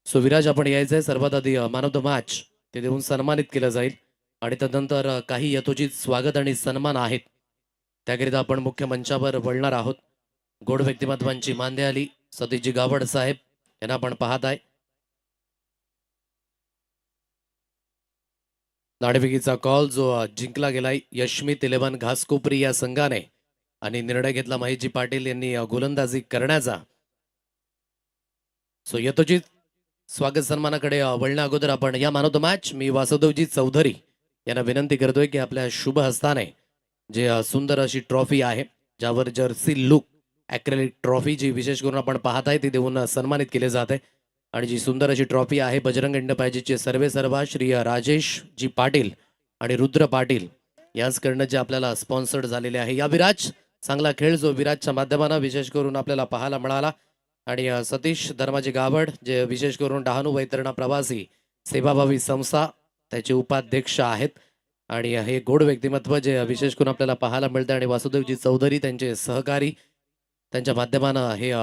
So Viraj आपण यायचंय सर्वात आधी मॅन ऑफ द मॅच ते देऊन सन्मानित केलं जाईल आणि त्यानंतर काही यथोचित स्वागत आणि सन्मान आहेत त्याकरिता आपण मुख्य मंचावर वळणार आहोत. गोड व्यक्तिमत्वांची मांदे आली सतीशजी गावड साहेब यांना आपण पाहत आहे. नाणेफेकीचा कॉल जो जिंकला गेलाय यशमित 11 घासकोपरी या संघाने आणि निर्णय घेतला महेशजी पाटील यांनी गोलंदाजी करण्याचा. सो यथोचित स्वागत सन्मानाकडे वळण्या अगोदर आपण या मॅन ऑफ द मॅच मी वासुदेवजी चौधरी यांना विनंती करतोय की आपल्या शुभ हस्ताने जे सुंदर अशी ट्रॉफी आहे ज्यावर जर्सी लुक ॲक्रेलिक ट्रॉफी जी विशेष करून आपण पाहत आहे ती देऊन सन्मानित केले जाते आणि जी सुंदर अशी ट्रॉफी आहे बजरंग एंटरप्राइजेसचे सर्वेसर्वा श्री राजेश जी पाटील आणि रुद्र पाटील याचकडनं जे आपल्याला स्पॉन्सर्ड झालेले आहे. या विराज चांगला खेळ जो विराजच्या माध्यमानं विशेष करून आपल्याला पाहायला मिळाला आणि सतीश धर्माजी गावड जे विशेष करून डहाणू वैतरणा प्रवासी सेवाभावी संस्था त्याचे उपाध्यक्ष आहेत आणि हे गोड व्यक्तिमत्व जे विशेष करून आपल्याला पाहायला मिळते आणि वासुदेवजी चौधरी त्यांचे सहकारी त्यांच्या माध्यमानं हे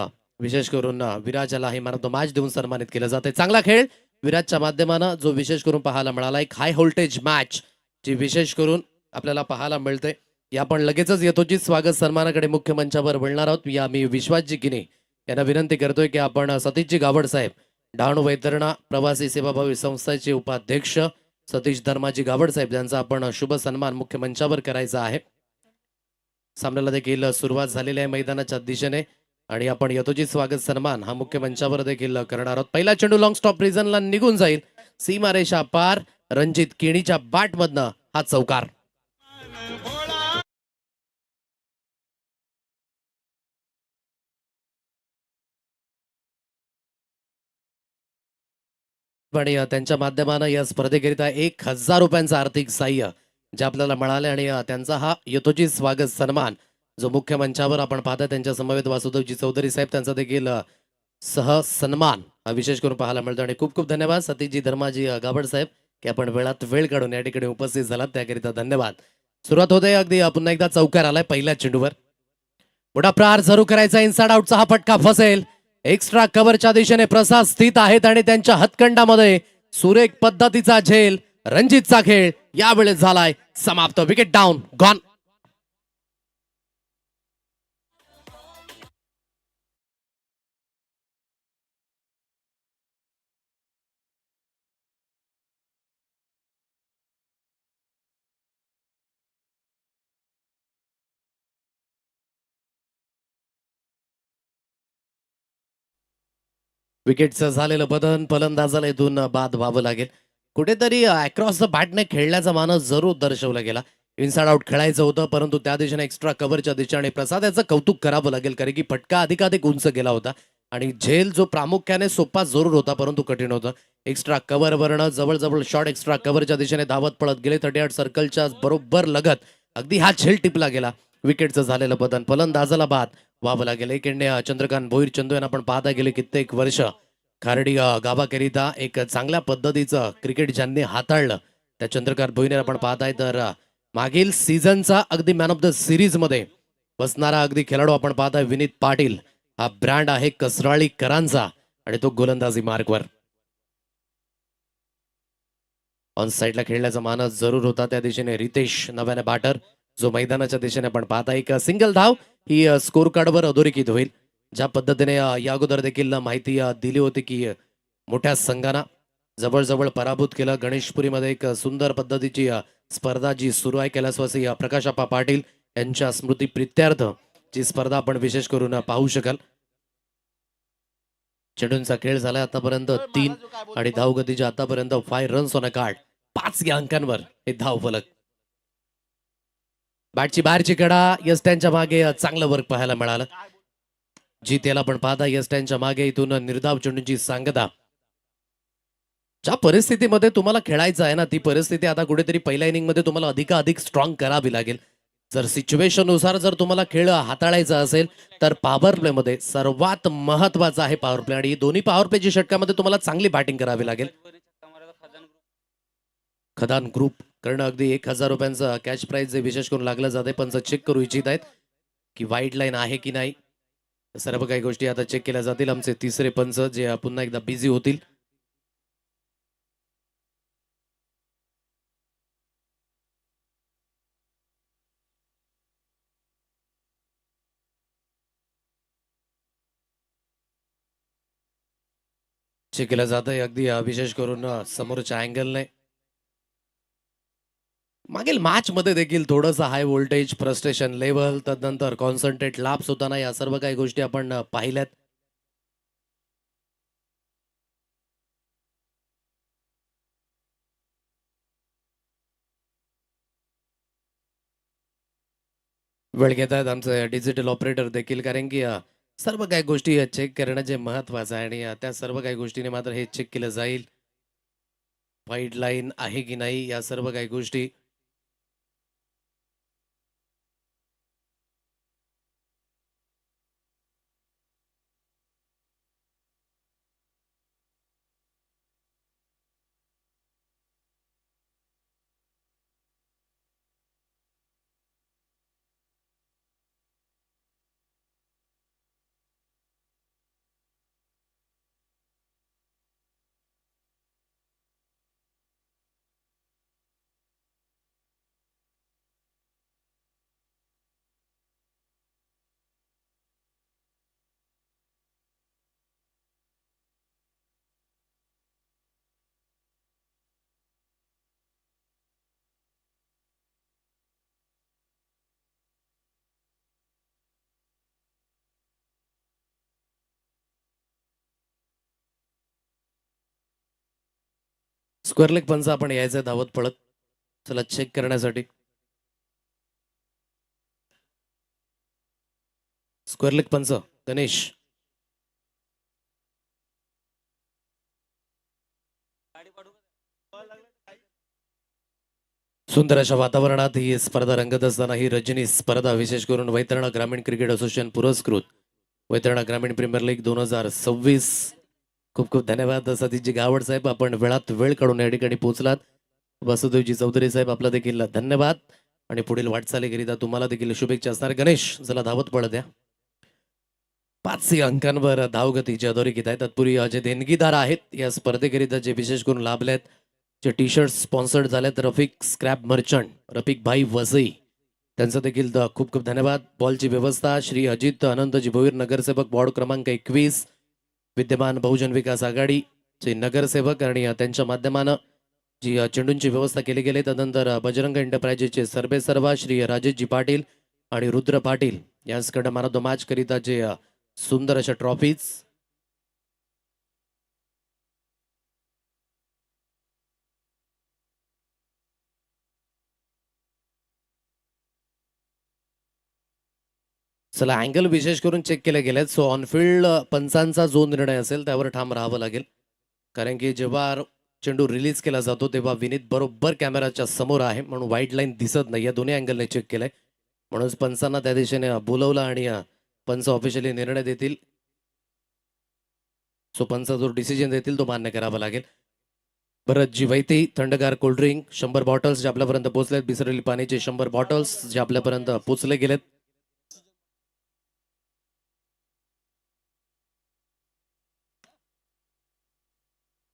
विशेष करून विराजला हे मॅन ऑफ द मॅच देऊन सन्मानित केलं जाते. चांगला खेळ विराजच्या माध्यमानं जो विशेष करून पाहायला मिळाला एक हाय व्होल्टेज मॅच जी विशेष करून आपल्याला पाहायला मिळते. या आपण लगेचच यथोचित स्वागत सन्मानाकडे मुख्य मंचावर वळणार आहोत. या मी विश्वासजी किने यांना विनंती करतोय की आपण सतीशजी गावड साहेब डहाणू वैतरणा प्रवासी सेवाभावी संस्थेचे उपाध्यक्ष सतीश धर्माजी गावड साहेब यांचा आपण शुभ सन्मान मुख्य मंचावर करायचा आहे. सामन्याला देखील सुरुवात झालेली आहे मैदानाच्या दिशेने आणि आपण यथोचित स्वागत सन्मान हा मुख्य मंचावर देखील करणार आहोत. पहिला चेंडू लॉंग स्टॉप रिजनला निघून जाईल सीमारेषा पार रणजित केणीच्या बॅटमधनं हा चौकार. आणि त्यांच्या माध्यमानं या स्पर्धेकरिता 1000 रुपयांचं आर्थिक सहाय्य जे आपल्याला मिळाले आणि त्यांचा हा यथोचित स्वागत सन्मान जो मुख्य मंचावर आपण पाहता त्यांच्या समवेत वासुदेवजी चौधरी साहेब त्यांचा देखील सह सन्मान हा विशेष करून पाहायला मिळतो आणि खूप खूप धन्यवाद सतीशजी धर्माजी गावड साहेब की आपण वेळात वेळ काढून या ठिकाणी उपस्थित झालात त्याकरिता धन्यवाद. सुरुवात होते अगदी पुन्हा एकदा चौकार आलाय पहिल्या चेंडूवर मोठा प्रहार जरूर करायचा इनसाइड आउटचा हा फटका फसेल. एक्स्ट्रा कव्हरच्या दिशेने प्रसाद स्थित आहेत आणि त्यांच्या हातखंडामध्ये सुरेख पद्धतीचा झेल रणजितचा खेळ यावेळेस झालाय समाप्त. Wicket down gone. विकेटचं झालेलं बदन फलंदाजाला इथून बाद व्हावं लागेल. कुठेतरी अक्रॉस द बॅटने खेळण्याचा मानस जरूर दर्शवला गेला. इनसाइड आउट खेळायचं होतं परंतु त्या दिशेने एक्स्ट्रा कव्हरच्या दिशेने प्रसाद याचं कौतुक करावं लागेल कारण की फटका अधिकाधिक उंच गेला होता आणि झेल जो प्रामुख्याने सोपा जरूर होता परंतु कठीण होतं. एक्स्ट्रा कव्हर वरनं जवळजवळ शॉट एक्स्ट्रा कव्हरच्या दिशेने धावत पळत गेले 38 सर्कलच्या बरोबर लगत अगदी हा झेल टिपला गेला. विकेटचं झालेलं बदन फलंदाजाला बाद व्हावं लागेल. एक चंद्रकांत भोईर चंदू यांना आपण पाहता गेले कित्येक वर्ष खारडी गावाकरिता एक चांगल्या पद्धतीचं क्रिकेट ज्यांनी हाताळलं त्या चंद्रकांत भोईर आपण पाहताय तर मागील सीझनचा अगदी मॅन ऑफ द सिरीज मध्ये बसणारा अगदी खेळाडू आपण पाहताय विनीत पाटील हा ब्रँड आहे कसराळीकरांचा आणि तो गोलंदाजी मार्कवर ऑन साईडला खेळण्याचा मानस जरूर होता. त्या दिशेने रितेश नव्याने बॅटर जो मैदानाच्या दिशेने आपण पाहता एक सिंगल धाव ही स्कोर कार्डवर अधोरेखित होईल. ज्या पद्धतीने या अगोदर देखील माहिती दिली होती की मोठ्या संघांना जवळजवळ पराभूत केलं. गणेशपुरीमध्ये एक सुंदर पद्धतीची स्पर्धा जी सुरू आहे कैलासवासी प्रकाशप्पा पाटील यांच्या स्मृती प्रित्यर्थ जी स्पर्धा आपण विशेष करून पाहू शकाल. चेंडूंचा खेळ झालाय आतापर्यंत 3 आणि धावगतीच्या आतापर्यंत 5 रन्स ऑन अ कार्ड 5 या अंकांवर हे धाव फलक. बॅटची बाहेरची कडा यस्टॅनच्या मागे चांगलं वर्क पाहायला मिळालं. जी त्याला पण पाहता यस्टॅनच्या मागे इथून निर्धाव चेंडूंची सांगता. ज्या परिस्थितीमध्ये तुम्हाला खेळायचं आहे ना ती परिस्थिती आता कुठेतरी पहिल्या इनिंग मध्ये तुम्हाला अधिकाधिक स्ट्रॉंग करावी लागेल. जर सिच्युएशन नुसार जर तुम्हाला खेळ हाताळायचा असेल तर पॉवर प्ले मध्ये सर्वात महत्वाचा आहे पॉवर प्ले आणि दोन्ही पॉवर प्लेच्या षटकामध्ये तुम्हाला चांगली बॅटिंग करावी लागेल. खदान ग्रुप करणं अगदी 1000 रुपयांचं कॅश प्राइज जे विशेष करून लागलं जाते. पंच चेक करू इच्छित आहेत की वाईट लाईन आहे की नाही सर्व काही गोष्टी आता चेक केल्या जातील. आमचे तिसरे पंच जे पुन्हा एकदा बिझी होतील चेक केलं जात आहे अगदी विशेष करून समोरच्या अँगलने. मागील मॅच मध्ये देखील थोडंसं हाय व्होल्टेज फ्रस्ट्रेशन लेवल तदनंतर कॉन्सन्ट्रेट लाप्स होताना या सर्व काही गोष्टी आपण पाहिल्यात. वेळ घेत आहेत आमचे डिजिटल ऑपरेटर देखील, कारण की सर्व काही गोष्टी चेक करणं जे महत्वाचं आहे आणि त्या सर्व काही गोष्टीने मात्र हे चेक केलं जाईल. व्हाईट लाईन आहे की नाही या सर्व काही गोष्टी. स्क्वेअर लेग पंच आपण यायचं धावत पळत. चला चेक करण्यासाठी. स्क्वेअर लेग पंच गणेश. सुंदर अशा वातावरणात ही स्पर्धा रंगत असताना ही रजनी स्पर्धा विशेष करून वैतरणा ग्रामीण क्रिकेट असोसिएशन पुरस्कृत वैतरणा ग्रामीण प्रीमियर लीग 2026. खूप खूप धन्यवाद सतीशजी गावड साहेब, आपण वेळात वेळ काढून या ठिकाणी पोहोचलात. वासुदेवजी चौधरी साहेब आपला देखील धन्यवाद आणि पुढील वाटचालीकरिता तुम्हाला देखील शुभेच्छा असणार. गणेश चला धावत पळत द्या. 500 अंकांवर धावगतीची अधोरेखित आहे. तत्पूर्वी जे देणगीदार आहेत या स्पर्धेकरिता जे विशेष करून लाभलेत, जे टी शर्ट स्पॉन्सर्ड झालेत, रफिक स्क्रॅप मर्चंट, रफिक भाई वसई, त्यांचं देखील खूप खूप धन्यवाद. बॉलची व्यवस्था श्री अजित अनंतजी भोईर, नगरसेवक वॉर्ड क्रमांक 21, विद्यमान बहुजन विकास आघाडीचे नगरसेवक, आणि त्यांच्या माध्यमानं जी चेंडूंची व्यवस्था केली गेली. तदनंतर बजरंग एंटरप्राइजेसचे सर्वे सर्वा श्री राजेशजी पाटील आणि रुद्र पाटील यांच्याकडे मॅन ऑफ द मॅच करिता जे सुंदर अशा ट्रॉफीज. चला अँगल विशेष करून चेक केले गेलेत. सो ऑनफिल्ड पंचांचा जो निर्णय असेल त्यावर ठाम राहावं लागेल, कारण की जेव्हा चेंडू रिलीज केला जातो तेव्हा विनीत बरोबर कॅमेराच्या समोर आहे म्हणून व्हाईट लाईन दिसत नाही. या दोन्ही अँगलने चेक केलंय म्हणून पंचांना त्या दिशेने बोलवलं आणि पंच ऑफिशियली निर्णय देतील. सो पंच जो डिसिजन देतील तो मान्य करावा लागेल. भरतजी वैते थंडगार कोल्ड्रिंक 100 बॉटल्स जे आपल्यापर्यंत पोहोचलेत. बिसरलेली पाण्याचे 100 बॉटल्स जे आपल्यापर्यंत पोहोचले गेलेत.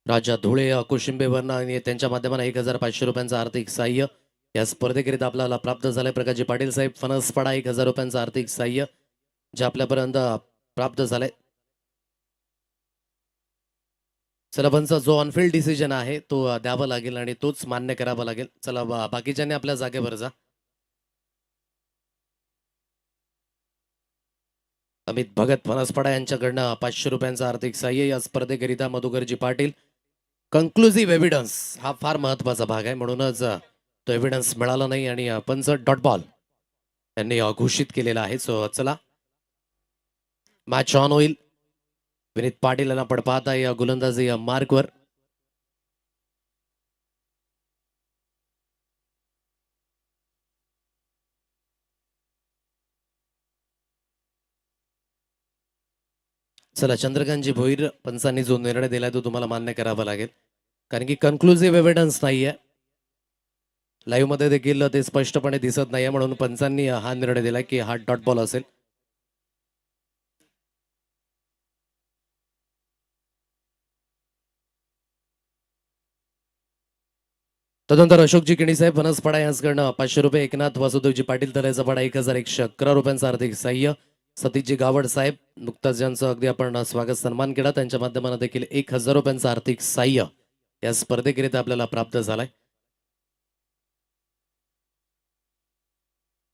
राजा धुळे कोशिंबेवरनं आणि त्यांच्या माध्यमाने 1500 रुपयांचं आर्थिक सहाय्य या स्पर्धेकरिता आपल्याला प्राप्त झालंय. प्रकाशजी पाटील साहेब फणसपाडा 1000 रुपयांचं आर्थिक सहाय्य जे आपल्यापर्यंत प्राप्त झालंय. सरपंच जो ऑनफिल्ड डिसिजन आहे तो द्यावा लागेल आणि तोच मान्य करावा लागेल. चला बाकीच्यांनी आपल्या जागेवर जा. अमित भगत फणसपाडा यांच्याकडनं 500 रुपयांचं आर्थिक सहाय्य या स्पर्धेकरिता. मधुकरजी पाटील कन्क्लुझिव्ह एव्हिडन्स हा फार महत्वाचा भाग आहे म्हणूनच तो एव्हिडन्स मिळाला नाही आणि पंच डॉट बॉल यांनी घोषित केलेला आहे. सो चला मॅच ऑन होईल. विनीत पाटील यांना पण पाहता या गोलंदाजी मार्कवर. चला चंद्रकांतजी भोईर, पंचांनी जो निर्णय दिलाय तो तुम्हाला मान्य करावा लागेल, कारण की कन्क्लुझिव्ह एव्हिडन्स नाहीये. लाईव्ह मध्ये देखील ते स्पष्टपणे दिसत नाहीये म्हणून पंचांनी हा निर्णय दिला की हा डॉट बॉल असेल. तदनंतर अशोकजी किणी साहेब फणसपाडा यांच्याकडनं 500 रुपये. एकनाथ वासुदेवजी पाटील तलेचा पाडा 1111 रुपयांचं आर्थिक सहाय्य. सतीशजी गावड साहेब नुकताच ज्यांचं अगदी आपण स्वागत सन्मान केला त्यांच्या माध्यमातून देखील 1,000 रुपयांचं आर्थिक सहाय्य या स्पर्धेकरिता आपल्याला प्राप्त झालाय.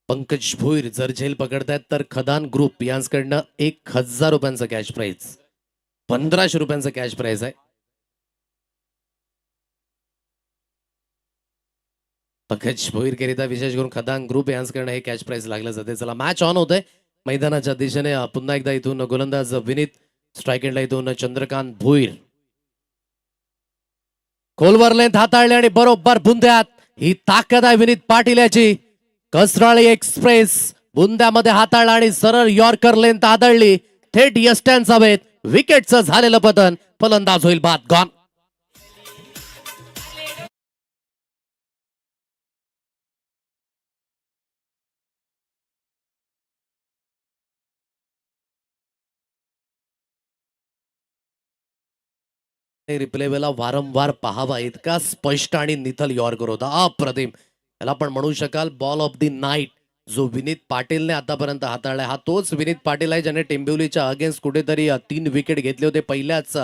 पंकज भोईर जर झेल पकडतायत तर खदान ग्रुप यांच्याकडनं 1,000 रुपयांचं कॅश प्राइज, 1,500 रुपयांचं कॅश प्राइज आहे. पंकज भोईरकरिता विशेष करून खदान ग्रुप यांच्याकडनं हे कॅश प्राइज लागलं जाते. चला मॅच ऑन होतंय मैदानाच्या दिशेने. पुन्हा एकदा इथून गोलंदाज विनीत, स्ट्राईक एंडला इथून चंद्रकांत भोईर. खोलवर लेंथ हाताळले आणि बरोबर बुंद्यात. ही ताकद आहे विनीत पाटील याची. कसराळी एक्सप्रेस बुंद्यामध्ये हाताळला आणि सरळ यॉर्कर लेंथ आदळली. थेट यष्ट्यांचा हवेत. विकेटचं झालेलं पतन. फलंदाज होईल बाद. गॉन. रिप्ले वेळेला वारंवार पाहावा, इतका स्पष्ट आणि निथल यॉर्कर होता. अप्रतिम. याला आपण म्हणू शकाल बॉल ऑफ द नाईट जो विनीत पाटीलने आतापर्यंत हाताळलाय. हा तोच विनीत पाटील आहे ज्याने टेंबिवलीच्या अगेन्स्ट कुठेतरी 3 विकेट घेतले होते पहिल्याच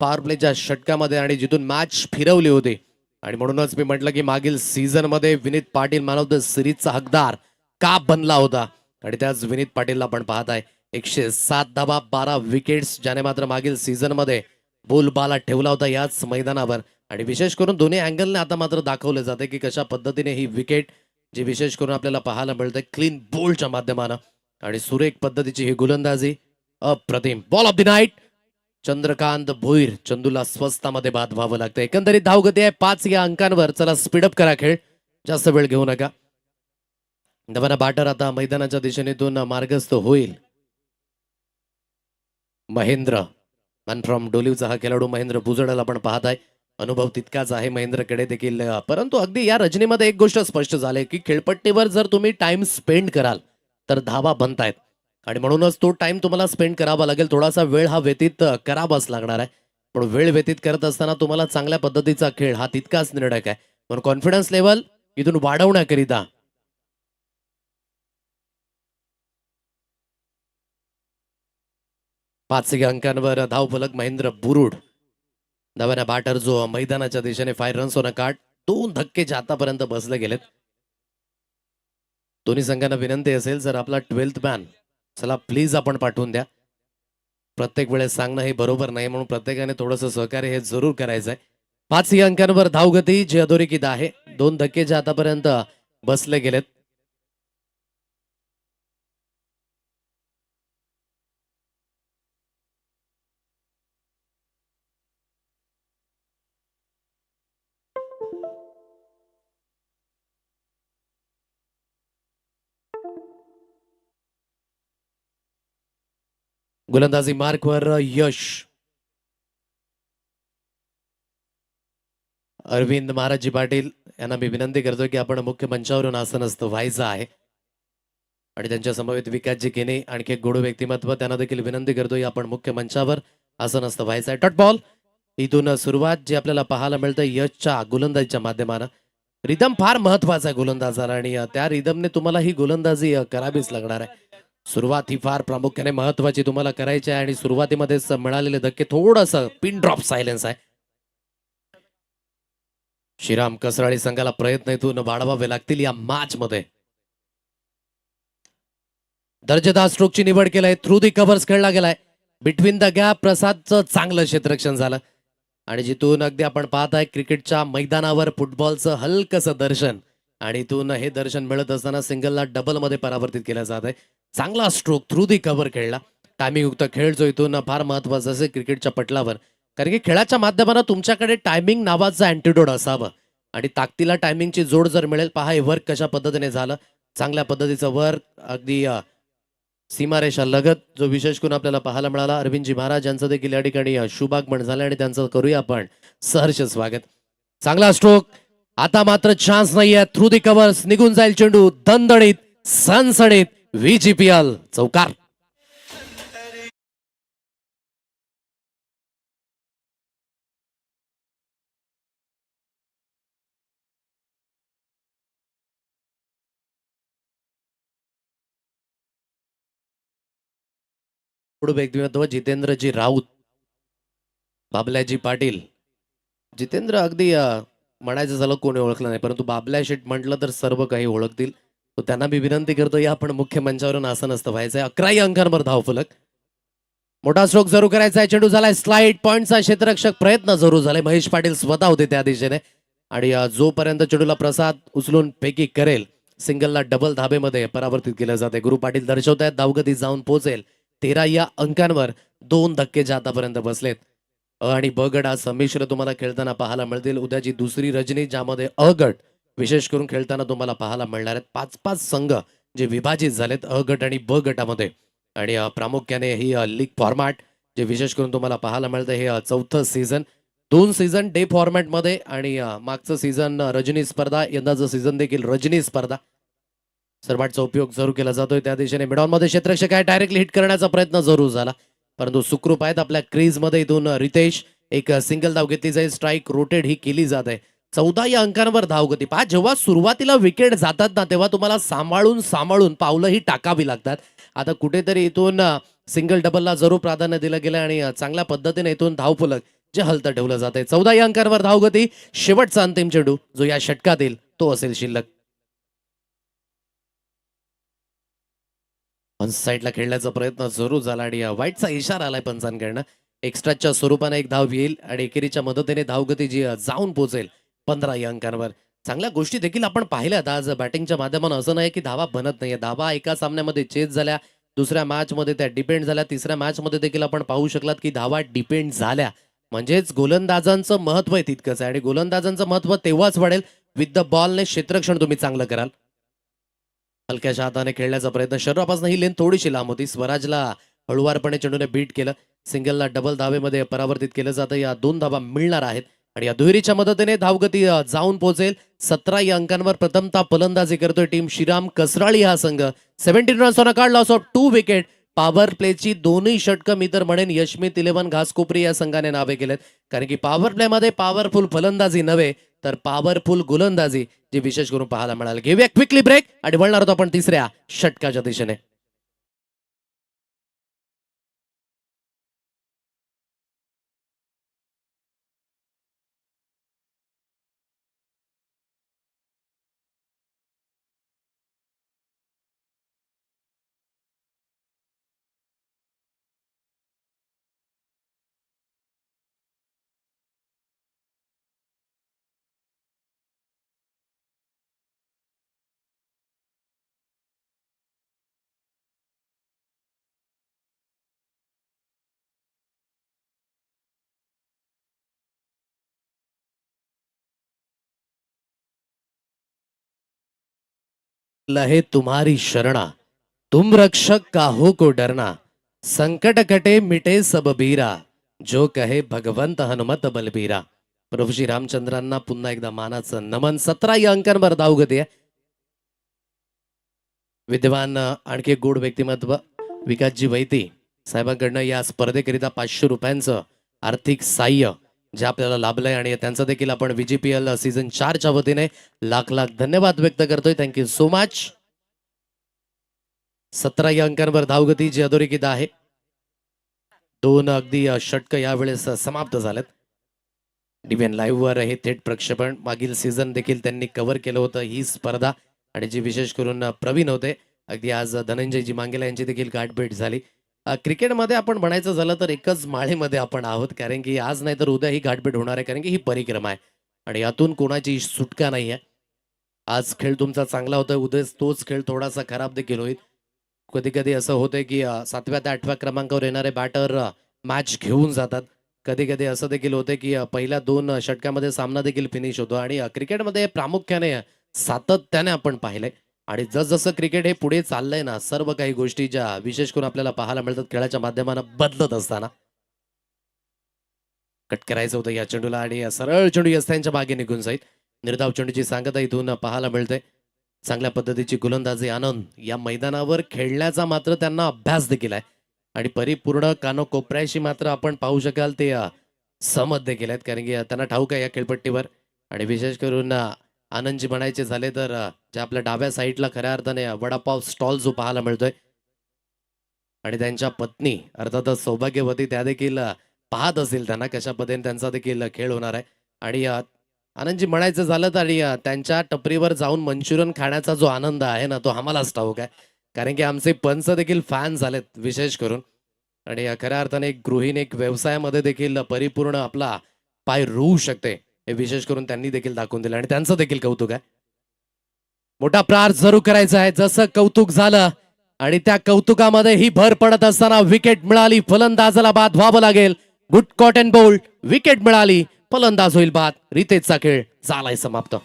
पॉवर प्लेच्या षटकामध्ये आणि जिथून मॅच फिरवली होती. आणि म्हणूनच मी म्हटलं की मागील सीझन मध्ये Vineet Patil man of the सिरीजचा हकदार का बनला होता. आणि त्याच विनीत पाटीलला आपण पाहताय 107 धावा 12 विकेट्स, ज्याने मात्र मागील सीझन मध्ये बोलबाला ठेवला होता याच मैदानावर. आणि विशेष करून दोन्ही अँगलने आता मात्र दाखवले जाते की कशा पद्धतीने ही विकेट जी विशेष करून आपल्याला पाहायला मिळते क्लीन बोल्डच्या माध्यमानं आणि सुरेख पद्धतीची ही गोलंदाजी. अप्रतिम. Ball of the night Chandrakant Bhoir. चंदूला स्वस्तामध्ये बाद व्हावं लागतं. एकंदरीत धावगती आहे 5 या अंकांवर. चला स्पीडअप करा खेळ, जास्त वेळ घेऊ नका. दबाना बॅटर आता मैदानाच्या दिशेनेतून मार्गस्थ होईल. महेंद्र मॅन फ्रॉम डोलीवचा हा खेळाडू महेंद्र बुजडाला आपण पाहताय. अनुभव तितकाच आहे महेंद्रकडे देखील. परंतु अगदी या रजनीमध्ये एक गोष्ट स्पष्ट झाली की खेळपट्टीवर जर तुम्ही टाइम स्पेंड कराल तर धावा बनतायत. आणि म्हणूनच तो टाइम तुम्हाला स्पेंड करावा लागेल. थोडासा वेळ हा व्यतीत करावाच लागणार आहे. पण वेळ व्यतीत करत असताना तुम्हाला चांगल्या पद्धतीचा खेळ हा तितकाच निर्णायक आहे. पण कॉन्फिडन्स लेवल इथून वाढवण्याकरिता 5 अंकांवर धावफलक महेंद्र बुरुड. नव्याने बॅटर जो मैदानाच्या दिशेने 5 रन्स ऑन अ कार्ड. 2 धक्के जे आतापर्यंत बसले गेलेत. दोन्ही संघांना विनंती असेल जर आपला 12th मॅन चला प्लीज आपण पाठवून द्या. प्रत्येक वेळेस सांगणं हे बरोबर नाही, म्हणून प्रत्येकाने थोडंसं सहकार्य हे जरूर करायचंय. 5 अंकांवर धावगती जी अधोरेखित आहे. 2 धक्के जे आतापर्यंत बसले गेलेत. गोलंदाजी मार्कवर यश. अरविंद महाराजजी पाटील यांना मी विनंती करतो की आपण मुख्य मंचावरून आसनस्थ व्हायचं आहे. आणि त्यांच्या समवेत विकासजी केने आणखी एक गोड व्यक्तिमत्व, त्यांना देखील विनंती करतोय आपण मुख्य मंचावर आसनस्थ व्हायचं आहे. डॉट बॉल इथून सुरुवात जी आपल्याला पाहायला मिळतं यशच्या गोलंदाजीच्या माध्यमानं. रिदम फार महत्वाचा आहे गोलंदाजाला आणि त्या रिदमने तुम्हाला ही गोलंदाजी करावीच लागणार आहे. सुरुवात ही फार प्रामुख्याने महत्वाची तुम्हाला करायची आहे आणि सुरुवातीमध्येच मिळालेले धक्के थोडंसं पिन ड्रॉप सायलेन्स आहे. श्रीराम कसराळी संघाला प्रयत्न इथून वाढवावे लागतील या मॅच मध्ये. दर्जेदार स्ट्रोकची निवड केलाय. थ्रू दी कव्हर्स खेळला गेलाय. बिटवीन द गॅप प्रसादचं चांगलं क्षेत्ररक्षण झालं. आणि जिथून अगदी आपण पाहताय क्रिकेटच्या मैदानावर फुटबॉलचं हलकसं दर्शन आणि इथून हे दर्शन मिळत असताना सिंगलला डबल मध्ये परावर्तित केलं जात आहे. चांगला स्ट्रोक थ्रू दी कव्हर खेळला. टायमिंग युक्त खेळ जो इथून फार महत्वाचा असेल क्रिकेटच्या पटलावर. कारण की खेळाच्या माध्यमानं तुमच्याकडे टायमिंग नावाचं अँटीडोट असावं आणि ताकदीला टायमिंगची जोड जर मिळेल. पहा हे वर्क कशा पद्धतीने झालं. चांगल्या पद्धतीचं वर्क अगदी सीमारेषा लगत जो विशेष करून आपल्याला पाहायला मिळाला. अरविंदजी महाराज यांचं देखील या ठिकाणी शुभागमन झालं आणि त्यांचं करूया आपण सहर्ष स्वागत. चांगला स्ट्रोक. आता मात्र चान्स नाहीये. थ्रू दी कव्हर्स निघून जाईल चेंडू. दणदणीत सणसणीत VGPL चौकार. पुढे व्यक्तिमत्व जितेंद्रजी राऊत, बाबल्याजी पाटील. जितेंद्र अगदी म्हणायचं झालं कोणी ओळखलं नाही, परंतु बाबल्या शेट म्हटलं तर सर्व काही ओळखतील. तो त्यांना मी विनंती करतो, या आपण मुख्य मंचावरून असं नसतं व्हायचंय. 11 अंकांवर धावफलक. मोठा स्ट्रोक जरूर करायचा आहे. चेंडू झालाय स्लाइड, पॉइंटचा क्षेत्ररक्षक प्रयत्न जरूर झालाय. महेश पाटील स्वतः होते त्या दिशेने आणि जोपर्यंत चेंडूला प्रसाद उचलून पैकी करेल, सिंगलला डबल धाबेमध्ये परावर्तित केलं जाते. गुरु पाटील दर्शवतायत धावगती जाऊन पोहोचेल 13 या अंकांवर. 2 धक्के जे आतापर्यंत बसलेत. आणि ब गट आज संमिश्र तुम्हाला खेळताना पाहायला मिळतील. उद्याची दुसरी रजनी ज्यामध्ये अ गट विशेष करून खेळताना तुम्हाला पाहायला मिळणार आहेत. 5-5 संघ जे विभाजित झालेत अ गट आणि ब गटामध्ये. आणि प्रामुख्याने ही लीग फॉर्मॅट जे विशेष करून तुम्हाला पाहायला मिळतं हे चौथं सीझन. 2 सीझन डे फॉर्मॅटमध्ये आणि मागचं सीझन रजनी स्पर्धा, यंदाचं सीझन देखील रजनी स्पर्धा. सर्वांचा उपयोग जरूर केला जातोय त्या दिशेने. मिडॉनमध्ये क्षेत्ररक्षक आहे, डायरेक्टली हिट करण्याचा प्रयत्न जरूर झाला, परंतु सुखरूप आहेत आपल्या क्रीजमध्ये. इथून रितेश एक सिंगल धाव घेतली जाईल. स्ट्राईक रोटेड ही केली जात आहे. 14 या अंकांवर धावगती. पहा, जेव्हा सुरुवातीला विकेट जातात ना, तेव्हा तुम्हाला सांभाळून पावलंही टाकावी लागतात. आता कुठेतरी इथून सिंगल डबलला जरूर प्राधान्य दिलं गेलं आणि चांगल्या पद्धतीने इथून धावफलक जे हलतं ठेवलं जाते. 14 या अंकांवर धावगती. शेवटचा अंतिम चेंडू जो या षटकात येईल तो असेल शिल्लक. पंच साईडला खेळण्याचा प्रयत्न जरूर झाला आणि वाईटचा इशारा आलाय पंचांकडनं. एक्स्ट्राच्या स्वरूपाने एक धाव येईल आणि एकेरीच्या मदतीने धावगती जी जाऊन पोहोचेल 15 या अंकांवर. चांगल्या गोष्टी देखील आपण पाहिल्यात आज बॅटिंगच्या माध्यमातून. असं नाही की धावा बनत नाहीये. धावा एका सामन्यामध्ये चेस झाल्या, दुसऱ्या मॅच मध्ये त्या डिपेंड झाल्या, तिसऱ्या मॅच मध्ये देखील आपण पाहू शकलात की धावा डिपेंड झाल्या. म्हणजेच गोलंदाजांचं महत्व आहे तितकंच आहे आणि गोलंदाजांचं महत्व तेव्हाच वाढेल विथ द बॉलने क्षेत्ररक्षण तुम्ही चांगलं कराल. हलक्याच्या हाताने खेळण्याचा प्रयत्न. शरीरापासून ही लेन थोडीशी लांब होती. स्वराजला हळुवारपणे चेंडूने बीट केलं. सिंगलला डबल धावेमध्ये परावर्तित केलं जातं. या 2 धावा मिळणार आहेत आणि या दुहेरीच्या मदतीने धावगती जाऊन पोहोचेल 17 या अंकांवर. प्रथमतः फलंदाजी करतोय टीम श्रीराम कसराळी हा संघ. 17 runs on a card, loss of 2 wicket. Power प्लेची दोन्ही षटकं मी तर म्हणेन यशमीत 11 घासकोपरी या संघाने नावे केलेत. कारण की पॉवर प्लेमध्ये पॉवरफुल फलंदाजी नव्हे तर पॉवरफुल गोलंदाजी जे विशेष करून पाहायला मिळाल. घेऊया क्विकली ब्रेक आणि वळणार आहोत आपण तिसऱ्या षटकाच्या दिशेने. लहे तुम्हारी शरणा, तुम रक्षक काहो को डरना, संकट कटे मिटे सब बीरा, जो कहे भगवंत हनुमत बलबीरा. प्रभू श्री रामचंद्रांना पुन्हा एकदा मानाचं नमन. 17 या अंकांवर धावगती आहे. विद्यमान आणखी एक गोड व्यक्तिमत्व विकासजी वैती साहेबांकडनं या स्पर्धेकरिता 500 रुपयांचं आर्थिक साह्य जे आपल्याला लाभलंय आणि त्यांचं देखील आपण VGPL सीझन 4च्या वतीने लाख लाख धन्यवाद व्यक्त करतोय. Thank you so much. 17 या अंकांवर धावगती जी अधोरेखित आहे. 2 अगदी षटक यावेळेस समाप्त झालेत. DVN लाईव्ह वर हे थेट प्रक्षेपण. मागील सीझन देखील त्यांनी कव्हर केलं होतं ही स्पर्धा आणि जी विशेष करून प्रवीण होते. अगदी आज धनंजयजी मांगेला यांची देखील गाठभेट झाली. क्रिकेटमध्ये आपण म्हणायचं झालं तर एकच माळेमध्ये आपण आहोत, कारण की आज नाही तर उद्या ही गाठभेट होणार आहे, कारण की ही परिक्रमा आहे आणि यातून कोणाची सुटका नाही आहे. आज खेळ तुमचा चांगला होता, उद्या तोच खेळ थोडासा खराब देखील होईल. कधी कधी असं होतंय की 7व्या ते 8व्या क्रमांकावर येणारे बॅटर मॅच घेऊन जातात. कधी कधी असं देखील होतं की पहिल्या 2 षटकामध्ये सामना देखील फिनिश होतो आणि क्रिकेटमध्ये प्रामुख्याने सातत्याने आपण पाहिलंय आणि जसजसं क्रिकेट हे पुढे चाललंय ना, सर्व काही गोष्टी ज्या विशेष करून आपल्याला पाहायला मिळतात खेळाच्या माध्यमानं बदलत असताना. कट करायचं होतं या चेंडूला आणि सरळ चेंडू यस्त्यांच्या मागे निघून जाईल. निर्धाव चेंडूची सांगता इथून पाहायला मिळते. चांगल्या पद्धतीची गोलंदाजी आनंद. या मैदानावर खेळण्याचा मात्र त्यांना अभ्यास देखील आहे आणि परिपूर्ण कानोकोपऱ्याशी मात्र आपण पाहू शकाल ते सहमत देखील आहेत, कारण की त्यांना ठाऊक आहे या खेळपट्टीवर. आणि विशेष करून आनंदजी म्हणायचे झाले तर ज्या आपल्या डाव्या साईडला खऱ्या अर्थाने वडापाव स्टॉल जो पाहायला मिळतोय आणि त्यांच्या पत्नी अर्थातच सौभाग्यवती त्या देखील पाहत असतील त्यांना कशा पद्धतीने त्यांचा देखील खेळ होणार आहे. आणि आनंदजी म्हणायचं झालं तर आणि त्यांच्या टपरीवर जाऊन मंचुरियन खाण्याचा जो आनंद आहे ना तो आम्हालाच ठाऊक आहे. कारण की आमचे पंच देखील फॅन झालेत विशेष करून. आणि खऱ्या अर्थाने एक गृहिणी एक व्यवसायामध्ये देखील परिपूर्ण आपला पाय रोवू शकते हे विशेष करून त्यांनी देखील दाखवून दिलं आणि त्यांचं देखील कौतुक आहे. मोठा प्रहार जरूर करायचा आहे जसं कौतुक झालं आणि त्या कौतुकामध्ये ही भर पडत असताना विकेट मिळाली. फलंदाजाला बाद व्हावं लागेल. Good caught and bowled wicket मिळाली. फलंदाज होईल बाद. रितेशचा खेळ झालाय समाप्त.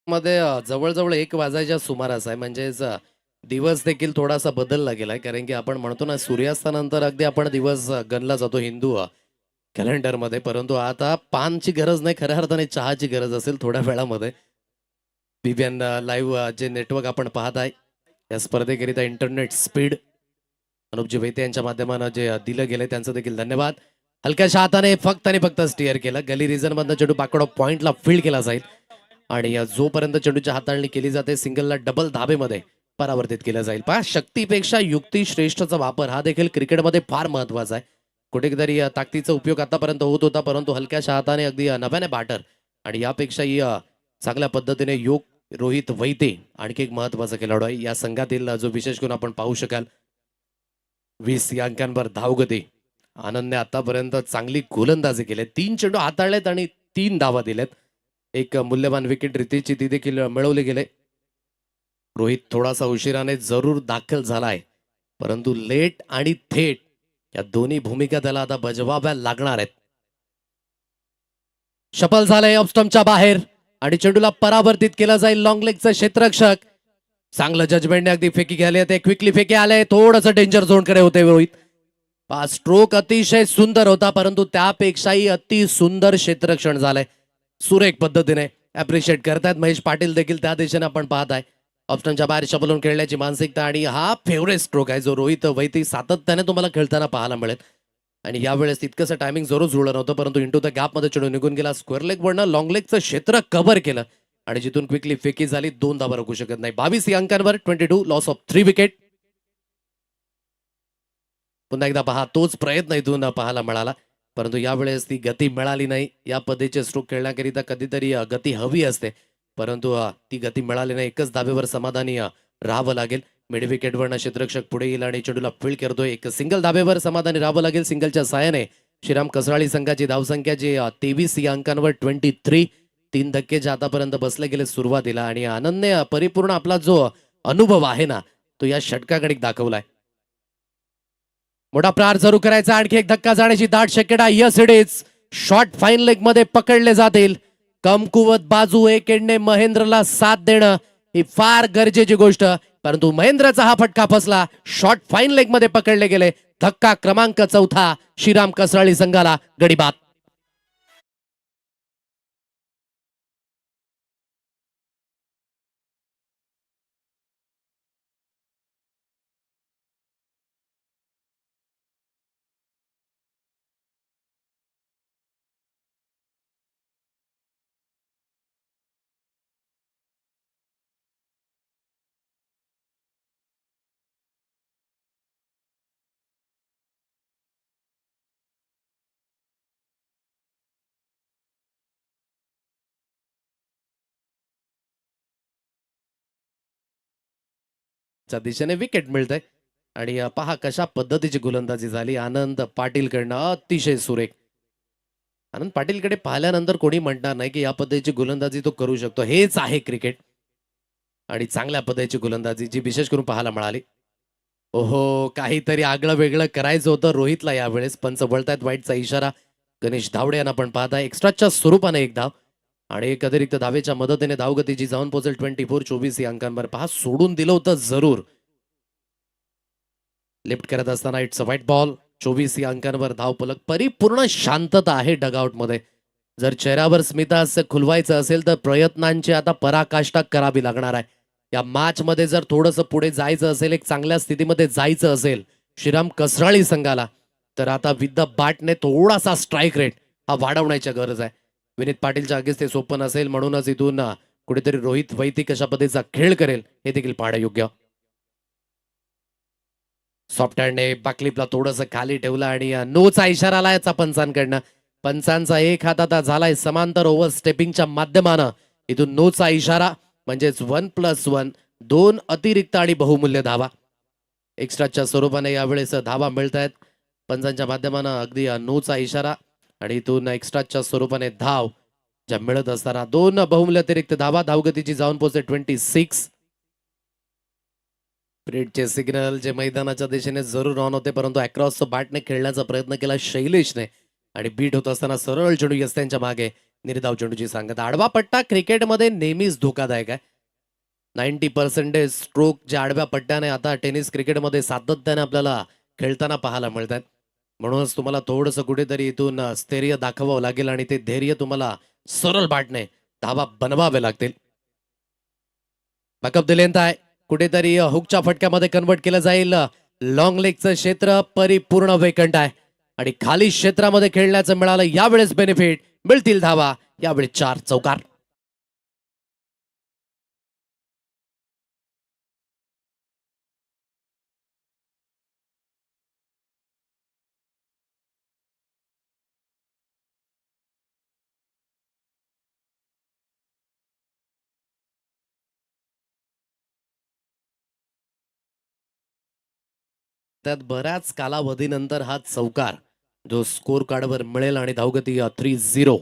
मध्ये जवळ-जवळ 1 वाजायच्या सुमारास आहे. म्हणजेच दिवस देखील थोडासा बदलला गेलाय. कारण की आपण म्हणतो ना सूर्यास्तानंतर अगदी आपण दिवस गणला जातो हिंदू कॅलेंडरमध्ये. परंतु आता पानची गरज नाही, खऱ्या अर्थाने चहाची गरज असेल थोड्या वेळामध्ये. बीबीएन लाईव्ह जे नेटवर्क आपण पाहत आहे या स्पर्धेकरिता इंटरनेट स्पीड अनुपजी वैद्य यांच्या माध्यमानं जे दिलं गेलं त्यांचं देखील धन्यवाद. हलक्याशा हाताने फक्त आणि फक्त स्टिअर केलं. गली रिझन मधनं चेंडू बॅकवर्ड ऑफ पॉइंटला फील्ड केला जाईल आणि जोपर्यंत चेंडूची हाताळणी केली जाते सिंगलला डबल धाबेमध्ये परावर्तित केलं जाईल. पहा शक्तीपेक्षा युक्ती श्रेष्ठचा वापर हा देखील क्रिकेटमध्ये फार महत्वाचा आहे. कुठेतरी ताकदीचा उपयोग आतापर्यंत होत होता परंतु हलक्याशा हाताने अगदी नव्याने बॅटर आणि यापेक्षाही चांगल्या पद्धतीने योग रोहित वैद्य आणखी एक महत्वाचा खेळाडू आहे या संघातील जो विशेष करून आपण पाहू शकाल. 20 अंकांवर धावगती. आनंदने आतापर्यंत चांगली गोलंदाजी केली. 3 चेंडू हाताळलेत आणि 3 धावा दिलेत. एक मूल्यवान विकेट रितेशची ती देखील मिळवले गेले. रोहित थोडासा उशिराने जरूर दाखल झालाय परंतु लेट आणि थेट या दोन्ही भूमिका त्याला आता बजवाव्या लागणार आहेत. शफल झालंय ऑफस्टम्पच्या बाहेर आणि चेंडूला परावर्तित केला जाईल. लॉंग लेगचं क्षेत्ररक्षक चांगलं जजमेंटने अगदी फेकी घ्यायला येते. क्विकली फेकी आले. थोडंसं डेंजर झोन कडे होते रोहित. स्ट्रोक अतिशय सुंदर होता परंतु त्यापेक्षाही अति सुंदर क्षेत्ररक्षण झालंय. सुरेख पद्धतीने अप्रिशिएट करतायत महेश पाटील देखील त्या दिशेने आपण पाहत आहे. ऑप्शनच्या बाहेर शबलून खेळण्याची मानसिकता आणि हा फेवरेट स्ट्रोक आहे जो रोहित वैती सातत्याने तुम्हाला खेळताना पाहायला मिळेल. आणि यावेळेस तितकंसं टायमिंग जरूर जुळलं नव्हतं परंतु इंटू द गॅपमध्ये चेंडू निघून गेला. स्क्वेअर लेग वरनं लॉंग लेगचं क्षेत्र कव्हर केलं आणि जिथून क्विकली फेकी झाली 2 धावा रोखू शकत नाही. 22 अंकांवर 22 लॉस ऑफ 3 विकेट. पुन्हा एकदा पहा तोच प्रयत्न इथून पाहायला मिळाला परंतु यावेळेस ती गती मिळाली नाही. या पद्धतीचे स्ट्रोक खेळण्याकरिता कधीतरी गती हवी असते परंतु ती गती मिळाली नाही. एकच धाबेवर समाधानी राहावं लागेल. मिड विकेटवरनं क्षेत्ररक्षक पुढे येईल आणि चेंडूला फील्ड करतोय. एक सिंगल धाबेवर समाधानी राहावं लागेल. सिंगलच्या साहाय्याने श्रीराम कसराळी संघाची धावसंख्या जी 23 या अंकांवर 23. 3 धक्के जे आतापर्यंत बसले गेले सुरुवातीला आणि आनंदने परिपूर्ण आपला जो अनुभव आहे ना तो या षटकागणिक दाखवलाय. मोठा प्रहार जरूर करायचा. आणखी एक धक्का जाण्याची दाट शक्यता. Yes it is. Short fine leg मध्ये पकडले जातील. कमकुवत बाजू एक एंडने महेंद्रला साथ देणं ही फार गरजेची गोष्ट परंतु महेंद्रचा हा फटका फसला. शॉर्ट फाईन लेग मध्ये पकडले गेले. धक्का क्रमांक 4 श्रीराम कसराळी संघाला गडीबाद. च्या दिशेने विकेट मिळतंय आणि पहा कशा पद्धतीची गोलंदाजी झाली आनंद पाटीलकडनं. अतिशय सुरेख. आनंद पाटीलकडे पाहिल्यानंतर कोणी म्हणणार नाही की या पद्धतीची गोलंदाजी तो करू शकतो. हेच आहे क्रिकेट आणि चांगल्या पद्धतीची गोलंदाजी जी विशेष करून पाहायला मिळाली. ओहो काहीतरी आगळं वेगळं करायचं होतं रोहितला यावेळेस. पंच वळतायत वाईटचा इशारा. गणेश धावडे यांना आपण पाहताय. एक्स्ट्राच्या स्वरूपाने एक धाव आणि एक अतिरिक्त धावेच्या मदतीने धावगतीची जाऊन पोहोचेल 24 या अंकांवर. पहा, सोडून दिलं होतं जरूर. लिफ्ट करत असताना इट्स अ व्हाईट बॉल. 24 या अंकांवर धावफलक. परिपूर्ण शांतता आहे डगआउट मध्ये. जर चेहऱ्यावर स्मितहास्य खुलवायचं असेल तर प्रयत्नांची आता पराकाष्ठा करावी लागणार आहे. या मॅच मध्ये जर थोडंसं पुढे जायचं असेल, एक चांगल्या स्थितीमध्ये जायचं असेल श्रीराम कसराळी संघाला, तर आता विथ द बॅटने थोडासा स्ट्राईक रेट हा वाढवण्याची गरज आहे. विनीत पाटीलच्या आगीच ते सोपं नसेल, म्हणूनच इथून कुठेतरी रोहित वैदिक कशा पद्धतीचा खेळ करेल हे देखील पाहणं योग्य. सॉफ्ट हँडने बॅकलिपला थोडंसं खाली ठेवलं आणि नोचा इशारा आला याचा पंचांकडनं. पंचांचा एक हात आता झालाय समांतर ओव्हर स्टेपिंगच्या माध्यमानं. इथून नोचा इशारा म्हणजेच 1+1, 2 अतिरिक्त आणि बहुमूल्य धावा एक्स्ट्राच्या स्वरूपाने यावेळेस धावा मिळत आहेत पंचांच्या माध्यमानं. अगदी नोचा इशारा आणि इथून एक्स्ट्राच्या स्वरूपाने धाव ज्या मिळत असताना 2 बहुमूल्य अतिरिक्त धावा. धावगतीची जाऊन पोहोचते 26. प्रेडचे सिग्नल जे मैदानाच्या दिशेने जरूर ऑन होते, परंतु अक्रॉस बॅटने खेळण्याचा प्रयत्न केला शैलेशने आणि बीट होत असताना सरळ चेंडू यस्त्यांच्या मागे निर्धाव चेंडूची सांगत. आडवा पट्टा क्रिकेटमध्ये नेहमीच धोकादायक आहे. 90% स्ट्रोक जे आडव्या पट्ट्याने आता टेनिस क्रिकेटमध्ये सातत्याने आपल्याला खेळताना पाहायला मिळतात. म्हणूनच तुम्हाला थोडंसं कुठेतरी इथून स्थैर्य दाखवावं लागेल आणि ते धैर्य तुम्हाला सरळ बॅटने धावा बनवावे लागतील. बॅकअप दिलेंत आहे, कुठेतरी हुकच्या फटक्यामध्ये कन्वर्ट केलं जाईल. लॉंग लेगचं क्षेत्र परिपूर्ण वेकंट आहे आणि खाली क्षेत्रामध्ये खेळण्याचं मिळालं यावेळेस बेनिफिट. मिळतील धावा यावेळी 4 चौकार. त्यात बऱ्याच कालावधीनंतर हा चौकार जो स्कोर कार्डवर मिळेल आणि धावगती 3-0.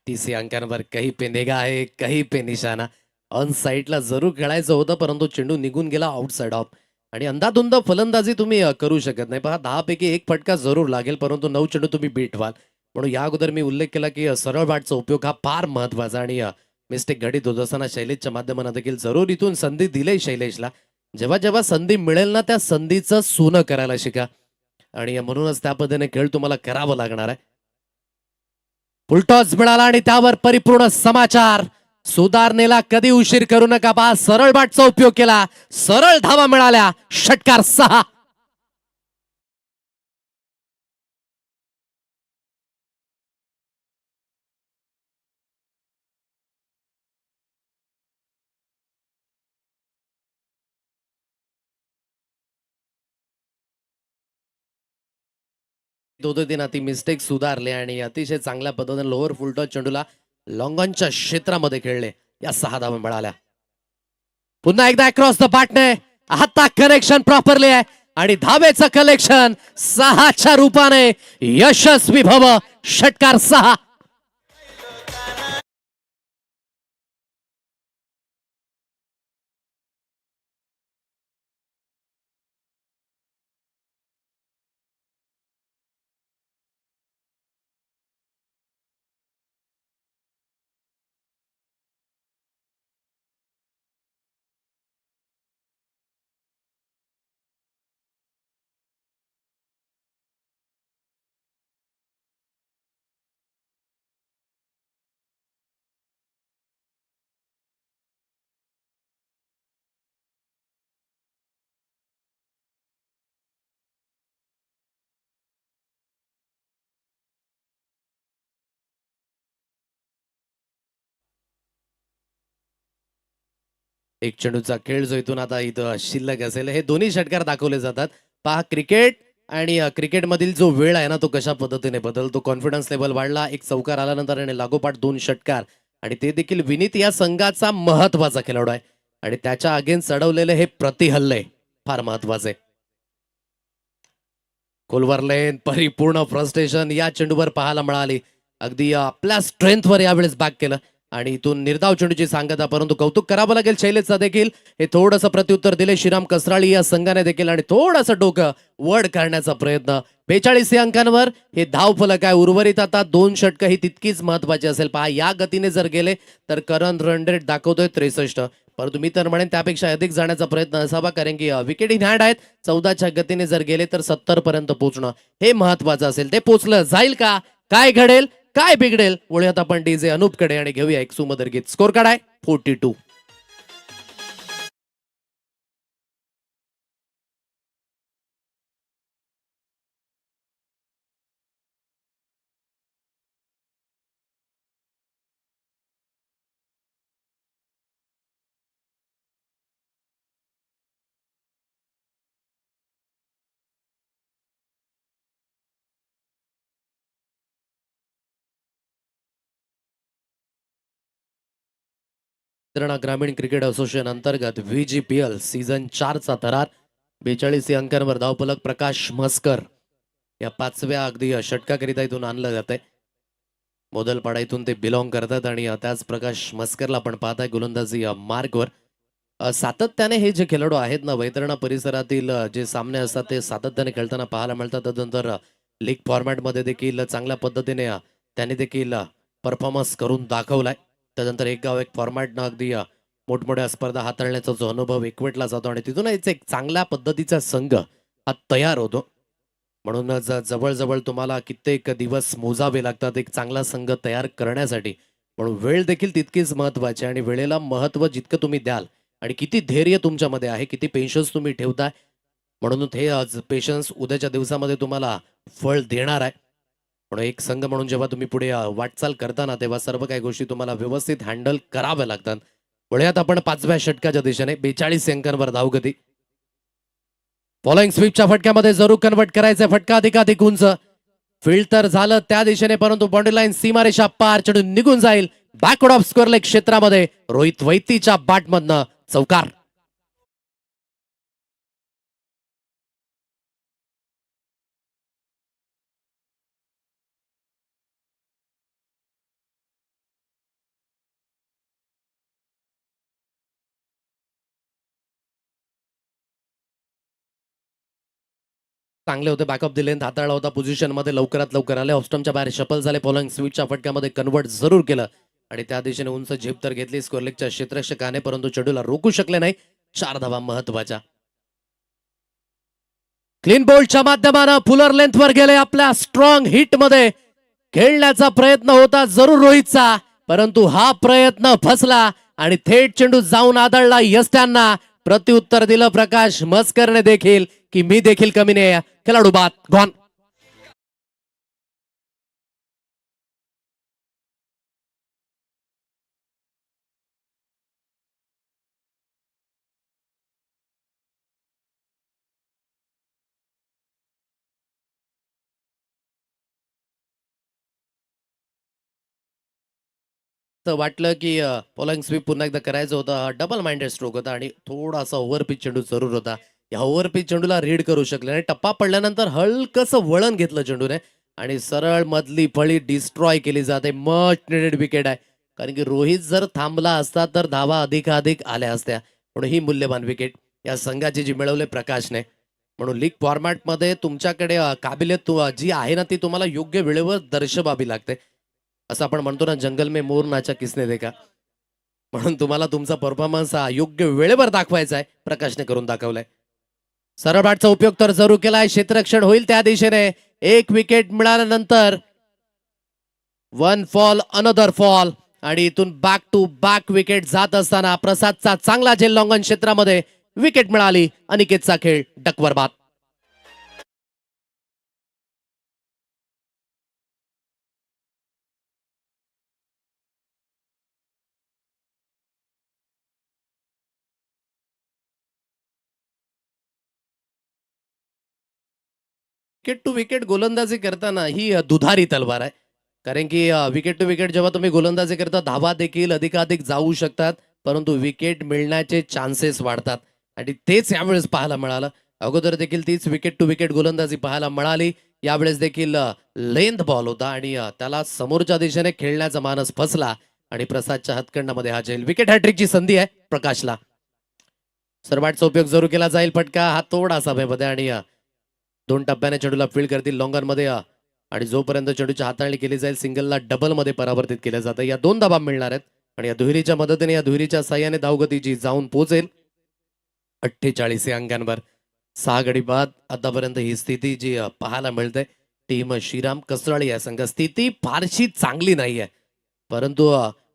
30 अंकांवर कही पे निगाह आहे, कही पे निशाणा. ऑन साईडला जरूर खेळायचं होतं, परंतु चेंडू निघून गेला आउटसाइड ऑफ. आणि अंधाधुंद फलंदाजी तुम्ही करू शकत नाही. पहा, 10 पैकी 1 फटका जरूर लागेल, परंतु 9 चेंडू तुम्ही बीट व्हाल. म्हणून या अगोदर मी उल्लेख केला की सरळ बॅटचा उपयोग हा फार महत्वाचा आणि मिस्टेक घडित होत असताना शैलेशच्या माध्यमानं देखील जरूर इथून संधी दिली शैलेशला. जेव्हा जेव्हा संधी मिळेल ना, त्या संधीचं सोनं करायला शिका आणि म्हणूनच त्या पद्धतीने खेळ तुम्हाला करावा लागणार आहे. फुलटॉस मिळाला आणि त्यावर परिपूर्ण समाचार. सुधारणेला कधी उशीर करू नका. पहा, सरळ बॅटचा उपयोग केला, सरळ धावा मिळाल्या. षटकार 6. दोन अति मिस्टेक सुधारले आणि अतिशय चांगल्या पद्धतीने लोअर फुलटॉस चेंडूला लॉंगॉनच्या क्षेत्रामध्ये खेळले. या 6 धावा मिळाल्या. पुन्हा एकदा अक्रॉस द बॅटने आता कनेक्शन प्रॉपरली आहे आणि धावेचं कलेक्शन 6च्या रूपाने यशस्वी भव. षटकार 6. एक चेंडूचा खेळ जो इथून आता इथं शिल्लक असेल, हे दोन्ही षटकार दाखवले जातात. पहा, क्रिकेट आणि क्रिकेटमधील जो वेळ आहे ना, तो कशा पद्धतीने बदलतो. कॉन्फिडन्स लेवल वाढला, एक चौकार आल्यानंतर आणि लागोपाठ 2 षटकार आणि ते देखील विनीत या संघाचा महत्वाचा खेळाडू आहे आणि त्याच्या अगेन्स्ट चढवलेले हे प्रतिहल्ले फार महत्वाचे. कोलवर लेन परिपूर्ण फ्रस्ट्रेशन या चेंडूवर पाहायला मिळाली. अगदी आपल्या स्ट्रेंथवर यावेळेस बॅक केलं आणि इथून निर्धाव चेंडूची सांगता, परंतु कौतुक करावं लागेल शैलेशचं देखील. हे थोडंसं प्रत्युत्तर दिले श्रीराम कसराळी या संघाने देखील आणि थोडंसं डोकं वड करण्याचा प्रयत्न. 42 अंकांवर हे धावफलक आहे. उर्वरित आता 2 षटकं ही तितकीच महत्वाची असेल. पहा, या गतीने जर गेले तर करण रन रेट दाखवतोय 63, परंतु मी तर म्हणेन त्यापेक्षा अधिक जाण्याचा प्रयत्न असावा, कारण की विकेट इन हँड आहेत. 14च्या गतीने जर गेले तर 70 पर्यंत पोहोचणं हे महत्वाचं असेल. ते पोहोचलं जाईल का? काय घडेल, काय बिघडेल? वळूयात आपण डीजे अनूपकडे आणि घेऊया एक सुमधुर गीत. स्कोर कार्ड आहे 42. तेलंगणा ग्रामीण क्रिकेट असोसिएशन अंतर्गत VGPL सीझन 4चा थरार. 42 अंकांवर धावफलक. प्रकाश म्हसकर या 5व्या अगदी षटकाकरिता इथून आणलं जातंय. मोदलपाडा इथून ते बिलॉंग करतात आणि त्याच प्रकाश म्हसकरला आपण पाहताय गोलंदाजी मार्कवर. सातत्याने हे जे खेळाडू आहेत ना, वैतरणा परिसरातील जे सामने असतात ते सातत्याने खेळताना पाहायला मिळतात. त्यानंतर लीग फॉर्मॅटमध्ये देखील चांगल्या पद्धतीने त्यांनी देखील परफॉर्मन्स करून दाखवलाय. त्यानंतर एक गाव एक फॉर्मॅटनं अगदी मोठमोठ्या स्पर्धा हाताळण्याचा जो अनुभव एकवटला जातो आणि तिथूनच एक चांगल्या पद्धतीचा संघ हा तयार होतो. म्हणूनच जवळजवळ तुम्हाला कित्येक दिवस मोजावे लागतात एक चांगला संघ तयार करण्यासाठी. म्हणून वेळ देखील तितकीच महत्वाची आणि वेळेला महत्व जितकं तुम्ही द्याल आणि किती धैर्य तुमच्यामध्ये आहे, किती पेशन्स तुम्ही ठेवताय, म्हणून हे आज पेशन्स उद्याच्या दिवसामध्ये तुम्हाला फळ देणार आहे. म्हणून एक संघ म्हणून जेव्हा तुम्ही पुढे वाटचाल करताना तेव्हा सर्व काही गोष्टी तुम्हाला व्यवस्थित हँडल कराव्या लागतात. वळूयात आपण 5व्या षटकाच्या दिशेने. 42 अंकांवर धावगती. फॉलोइंग स्वीपच्या फटक्यामध्ये जरूर कन्वर्ट करायचं. फटका अधिकाधिक उंच. फिल्टर झालं त्या दिशेने, परंतु बाउंड्री लाईन सीमारेषा पार चढून निघून जाईल. बॅकवर्ड ऑफ स्कोअर लेग क्षेत्रामध्ये रोहित वैतीच्या बॅटमधनं चौकार. चांगले होते. बॅकअप दिले, हाताळला होता पोझिशन मध्ये, लवकरात लवकर आले. ऑफस्टमच्या बाहेर शफल झाले. फॉलोइंग स्वीपच्या फटक्यामध्ये कन्वर्ट जरूर केलं आणि त्या दिशेने उंच झेप तर घेतली स्कोरलेगच्या क्षेत्ररक्षकाने, परंतु चेंडूला रोखू शकले नाही. 4 धावा महत्वाच्या. क्लीन बोल्टच्या माध्यमानं फुलर लेंथवर गेले. आपल्या स्ट्रॉंग हिट मध्ये खेळण्याचा प्रयत्न होता जरूर रोहितचा, परंतु हा प्रयत्न फसला आणि थेट चेंडू जाऊन आदळला यस्त्यांना. प्रत्युत्तर दिलं प्रकाश म्हसकरने देखील की मी देखील कमी नाही. खेळाडू बाद गॉन. तर वाटलं की फॉलोइंग स्वीप पुन्हा एकदा करायचं होतं. डबल माइंडेड स्ट्रोक होता आणि थोडासा ओव्हरपिच चेंडू जरूर होता. या ओव्हरपिच चेंडूला रीड करू शकले नाही. टप्पा पडल्यानंतर हलकसं वळण घेतलं चेंडूने आणि सरळ मधली फळी डिस्ट्रॉय केली जाते. मच निडेड विकेट आहे, कारण की रोहित जर थांबला असता तर धावा अधिकाधिक आल्या असत्या. म्हणून ही मूल्यवान विकेट या संघाची जी मिळवले प्रकाशने. म्हणून लीग फॉर्मॅटमध्ये तुमच्याकडे काबिलियत जी आहे ना ती तुम्हाला योग्य वेळेवर दर्शवावी लागते. असं आपण म्हणतो ना, जंगल में मोर नाचा किसने देखा. म्हणून तुम्हाला तुमचा परफॉर्मन्स हा योग्य वेळेवर दाखवायचा आहे. प्रकाशने करून दाखवलाय. सरळ बॅटचा उपयोग तर जरूर केलाय. क्षेत्ररक्षण होईल त्या दिशेने. एक विकेट मिळाल्यानंतर 1 फॉल अनदर फॉल आणि इथून बॅक टू बॅक विकेट जात असताना प्रसादचा चांगला झेल लॉंगन क्षेत्रामध्ये विकेट मिळाली. अनिकेतचा खेळ डकवर बाद. विकेट टू विकेट गोलंदाजी करताना ही दुधारी तलवार आहे, कारण की विकेट टू विकेट जेव्हा तुम्ही गोलंदाजी करता धावा देखील अधिकाधिक जाऊ शकतात, परंतु विकेट मिळण्याचे चान्सेस वाढतात आणि तेच यावेळेस पाहायला मिळालं. अगोदर देखील तीच विकेट टू विकेट गोलंदाजी पाहायला मिळाली. यावेळेस देखील लेंथ बॉल होता आणि त्याला समोरच्या दिशेने खेळण्याचा मानस फसला आणि प्रसादच्या हातकंडामध्ये हा झेल. विकेट हॅट्रिकची संधी आहे प्रकाशला. सर्वाटचा उपयोग जरूर केला जाईल. फटका हा थोडासा मध्ये आणि 2 टप्प्याने चेंडूला फील्ड करतील लॉंगर मध्ये आणि जोपर्यंत चेंडूची हाताळणी केली जाईल सिंगलला डबल मध्ये परावर्तित केलं जातं. या 2 धावा मिळणार आहेत आणि या दुहेरीच्या मदतीने या दुहेरीच्या साह्याने धावगती जी जाऊन पोहोचेल 48 अंकांवर. 6 गडी बाद आतापर्यंत ही स्थिती जी पाहायला मिळते टीम श्रीराम कसराळी या संघ स्थिती फारशी चांगली नाहीये, परंतु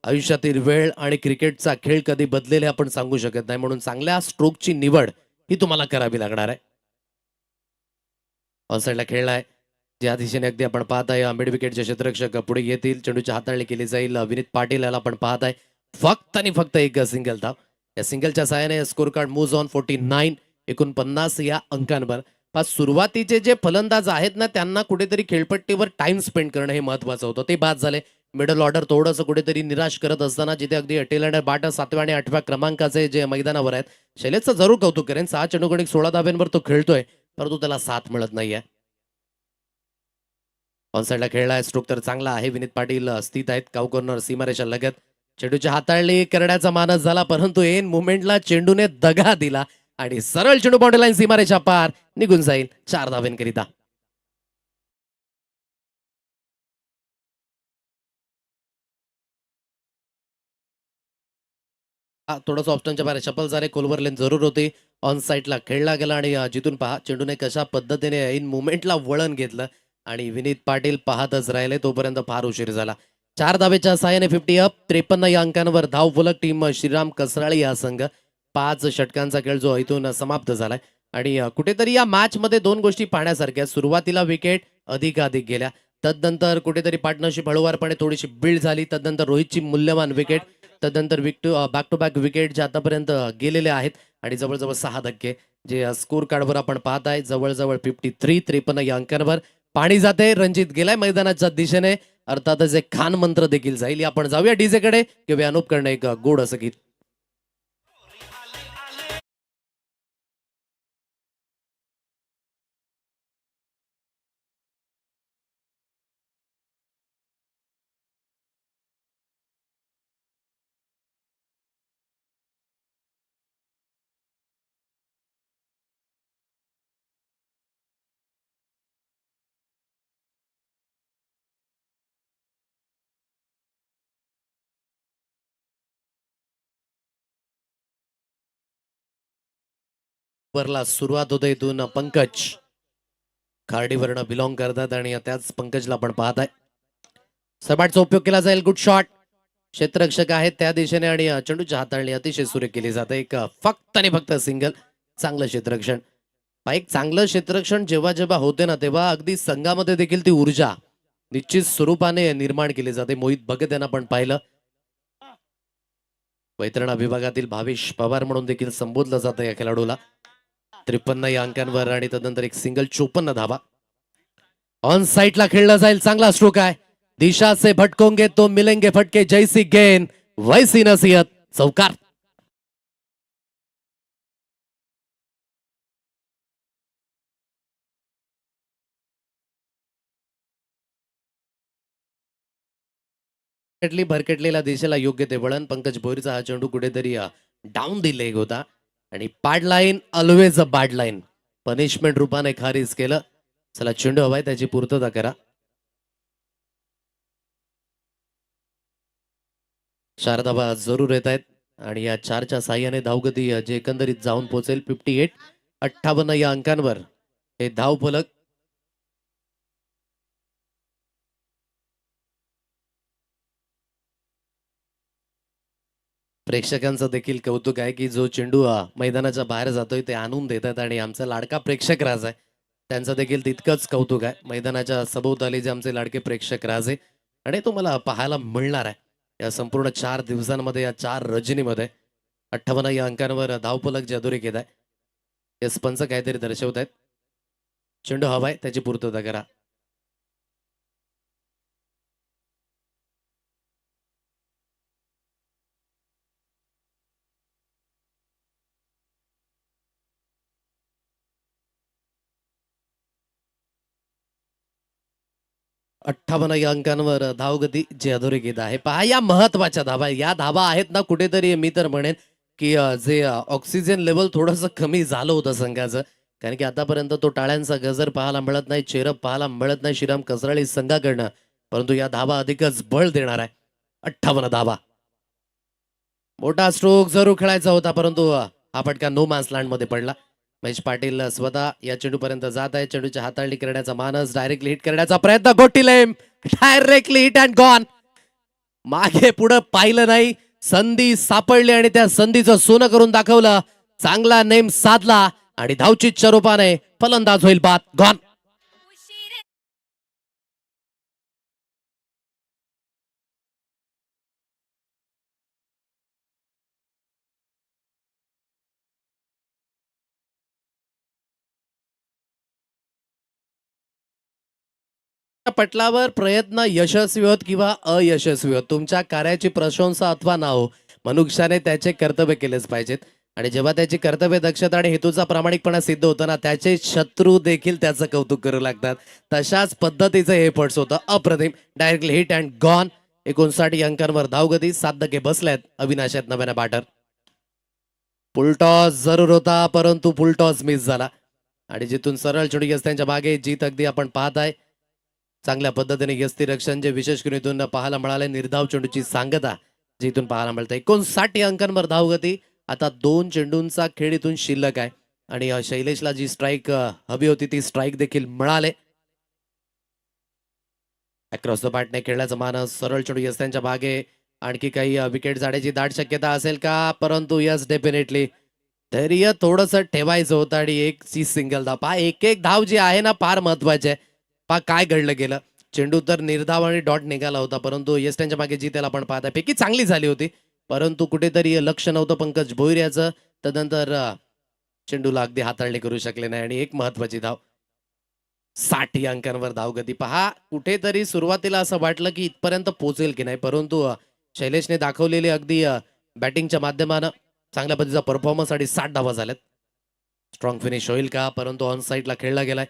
आयुष्यातील वेळ आणि क्रिकेटचा खेळ कधी बदलेल हे आपण सांगू शकत नाही, म्हणून चांगल्या स्ट्रोकची निवड ही तुम्हाला करावी लागणार आहे. ऑनसाइडला खेळलाय ज्या दिशेने अगदी आपण पाहत आहे मिड विकेटचे क्षेत्ररक्षक पुढे येतील. चेंडूची हाताळणी केली जाईल. विनीत पाटील याला आपण पाहत आहे फक्त आणि फक्त एक सिंगल धाव. या सिंगलच्या सहाय्याने स्कोर कार्ड मूव्ह ऑन 49 49 या अंकांवर. सुरुवातीचे जे फलंदाज आहेत ना त्यांना कुठेतरी खेळपट्टीवर टाइम स्पेंड करणं हे महत्वाचं होतं, ते बाद झाले. मिडल ऑर्डर थोडंसं कुठेतरी निराश करत असताना जिथे अगदी अटेल बाट 7व्या आणि 8व्या क्रमांकाचे जे मैदानावर आहेत. शैलेशचं जरूर कौतुक करेन. 6 चेंडू 16 धाब्यांवर तो खेळतोय, परंतु त्याला साथ मिळत नाहीये. ऑनसाइडला खेळलाय. स्ट्रोक तर चांगला आहे. विनीत पाटील स्थित आहेत काऊ कॉर्नर सीमारेषा लगत. चेंडूची हाताळणी करण्याचा मानस झाला, परंतु एन मुवमेंटला चेंडूने दगा दिला आणि सरळ चेंडू बाउंड्री लाईन सीमारेषा पार निघून जाईल 4 धावेंकरिता. थोडंसं ऑप्शनच्या बाहेर शपल झाले. कोलवर लेन जरूर होती. ऑन साईडला खेळला गेला आणि जिथून पहा चेंडूने कशा पद्धतीने इन मुवमेंटला वळण घेतलं आणि विनीत पाटील पाहतच राहिले तोपर्यंत फार उशीर झाला. 4 धावेच्या साहाय्याने 50 अप. 53 या अंकांवर धाव फलक टीम श्रीराम कसराळी या संघ. 5 षटकांचा खेळ जो इथून समाप्त झालाय आणि कुठेतरी या मॅच मध्ये 2 गोष्टी पाहण्यासारख्या. सुरुवातीला विकेट अधिकाधिक गेल्या, तदनंतर कुठेतरी पार्टनरशिप हळूवारपणे थोडीशी बिल्ड झाली. तदनंतर रोहितची मूल्यवान विकेट, तदनंतर बॅक टू बॅक विकेट जे आतापर्यंत गेलेले आहेत आणि जवळजवळ 6 धक्के जे स्कोर कार्डवर आपण पाहताय. जवळजवळ 53 या अंकांवर पाणी जाते. रणजित गेलाय मैदानाच्या दिशेने, अर्थातच एक खान मंत्र देखील जाईल. आपण जाऊया डीजे कडे किंवा अनुप कडे एक गोड असं गीत. वरला सुरुवात होते इथून पंकज खार्डीवरनं बिलॉंग करतात आणि त्याच पंकजला आपण पाहताय. सपाटचा उपयोग केला जाईल. Good shot. क्षेत्ररक्षक आहेत त्या दिशेने आणि चेंडूच्या हाताळणी अतिशय सुरेख केली जाते. एक फक्त आणि फक्त सिंगल. चांगलं क्षेत्ररक्षण. एक चांगलं क्षेत्ररक्षण जेव्हा जेव्हा होते ना तेव्हा अगदी संघामध्ये देखील ती ऊर्जा निश्चित स्वरूपाने निर्माण केली जाते. मोहित भगत यांना आपण पाहिलं. वैतरणा विभागातील भावेश पवार म्हणून देखील संबोधलं जातं या खेळाडूला. 53 या अंकांवर आणि तदनंतर एक सिंगल 54 धावा. ऑन साइडला खेळला जाईल. चांगला स्ट्रोक आहे. दिशा से भटकोंगे तो मिलेंगे फटके, जैसी गेंद वैसी नसीहत. चौकार. भरकटलेल्या दिशेला योग्य ते वळण. पंकज भोईरचा हा चेंडू कुठेतरी डाऊन दी लेग होता आणि पाड line always a bad line. Punishment रूपाने खारीज केलं. चला चेंडू हवाय त्याची पूर्तता करा. 4 धावा जरूर येत आहेत आणि या 4च्या साह्याने धावगती जे एकंदरीत जाऊन पोहोचेल 58 58 या अंकांवर. हे धाव फलक प्रेक्षकांचं देखील कौतुक आहे की जो चेंडू मैदानाच्या बाहेर जातोय ते आणून देतात आणि आमचा लाडका प्रेक्षक राज आहे त्यांचं देखील तितकंच कौतुक आहे. मैदानाच्या सभोवताली जे आमचे लाडके प्रेक्षक राज आहे आणि तुम्हाला पाहायला मिळणार आहे या संपूर्ण 4 दिवसांमध्ये, या 4 रजनीमध्ये. 58 या अंकांवर धावफलक जे अधोरेखित येत आहे. एस पंच काहीतरी दर्शवत आहेत. चेंडू हवाय त्याची पूर्तता करा. 58 या अंकांवर धावगती जी अधोरेखित आहे. पहा या महत्वाच्या धावा, या धावा आहेत ना कुठेतरी मी तर म्हणेन की जे ऑक्सिजन लेवल थोडंसं कमी झालं होतं संघाचं. कारण की आतापर्यंत तो टाळ्यांचा गजर पाहायला मिळत नाही, चेरप पाहायला मिळत नाही श्रीराम कसराळी संघाकडनं. परंतु या धावा अधिकच बळ देणार आहे. 58 धावा. मोठा स्ट्रोक जरूर खेळायचा होता, परंतु हा फटका नो मॅन्स लँडमध्ये पडला. महेश पाटील स्वतः या चेंडूपर्यंत जात आहे. चेंडूची हाताळणी करण्याचा मानस, डायरेक्टली हिट करण्याचा प्रयत्न, गोटी लेम, डायरेक्टली हिट अँड गॉन. मागे पुढे पाहिलं नाही, संधी सापडली आणि त्या संधीचं सोनं करून दाखवलं. चांगला नेम साधला आणि धावचीच्या रूपाने फलंदाज होईल बाद. गॉन. पटलावर प्रयत्न यशस्वी होत किंवा अयशस्वी होत, तुमच्या कार्याची प्रशंसा अथवा ना हो, मनुष्याने त्याचे कर्तव्य केलेच पाहिजेत. आणि जेव्हा त्याची कर्तव्य दक्षता आणि हेतूचा प्रामाणिकपणा सिद्ध होतं ना, त्याचे शत्रू देखील त्याचं कौतुक करू लागतात. तशाच पद्धतीचं हे पट्स होतं. अप्रतिम, डायरेक्टली हिट अँड गॉन. 59 अंकांवर धावगती, 7 धक्के बसल्यात अविनाश आहेत नव्याने बॅटर. फुलटॉस जरूर होता, परंतु फुलटॉस मिस झाला. आणि जिथून सरळ चेंडू त्यांच्या मागे जीत अगदी आपण पाहत आहे. चांगल्या पद्धतीने यस्ती रक्षण जे विशेष करून इथून पाहायला मिळाले. निर्धाव चेंडूची सांगता जिथून पाहायला मिळते. 59 अंकांवर धावगती. आता 2 चेंडूंचा खेळ इथून शिल्लक आहे आणि शैलेशला जी स्ट्राईक हवी होती ती स्ट्राईक देखील मिळाले. अक्रॉस द बॅटने खेळण्याचा मानस, सरळ चेंडू यस त्यांच्या मागे. आणखी काही विकेट जाण्याची दाट शक्यता असेल का? परंतु यस, डेफिनेटली धैर्य थोडस ठेवायचं होतं आणि एक ची सिंगल धाव. पहा एक एक धाव जी आहे ना फार महत्वाची आहे. पहा काय घडलं गेलं. चेंडू तर निर्धाव आणि डॉट निघाला होता, परंतु येस्टनच्या मागे जी त्याला आपण पाहता पैकी चांगली झाली होती, परंतु कुठेतरी लक्ष नव्हतं पंकज भोईर याचं. तदनंतर चेंडूला अगदी हाताळणी करू शकले नाही आणि एक महत्वाची धाव. 60 अंकांवर धावगती. पहा कुठेतरी सुरुवातीला असं वाटलं की इथपर्यंत पोहोचेल की नाही, परंतु शैलेशने दाखवलेले अगदी बॅटिंगच्या माध्यमानं चांगल्या पद्धतीचा परफॉर्मन्स आणि 60 धावा झाल्यात. स्ट्रॉंग फिनिश होईल का? परंतु ऑन साईडला खेळला गेलाय.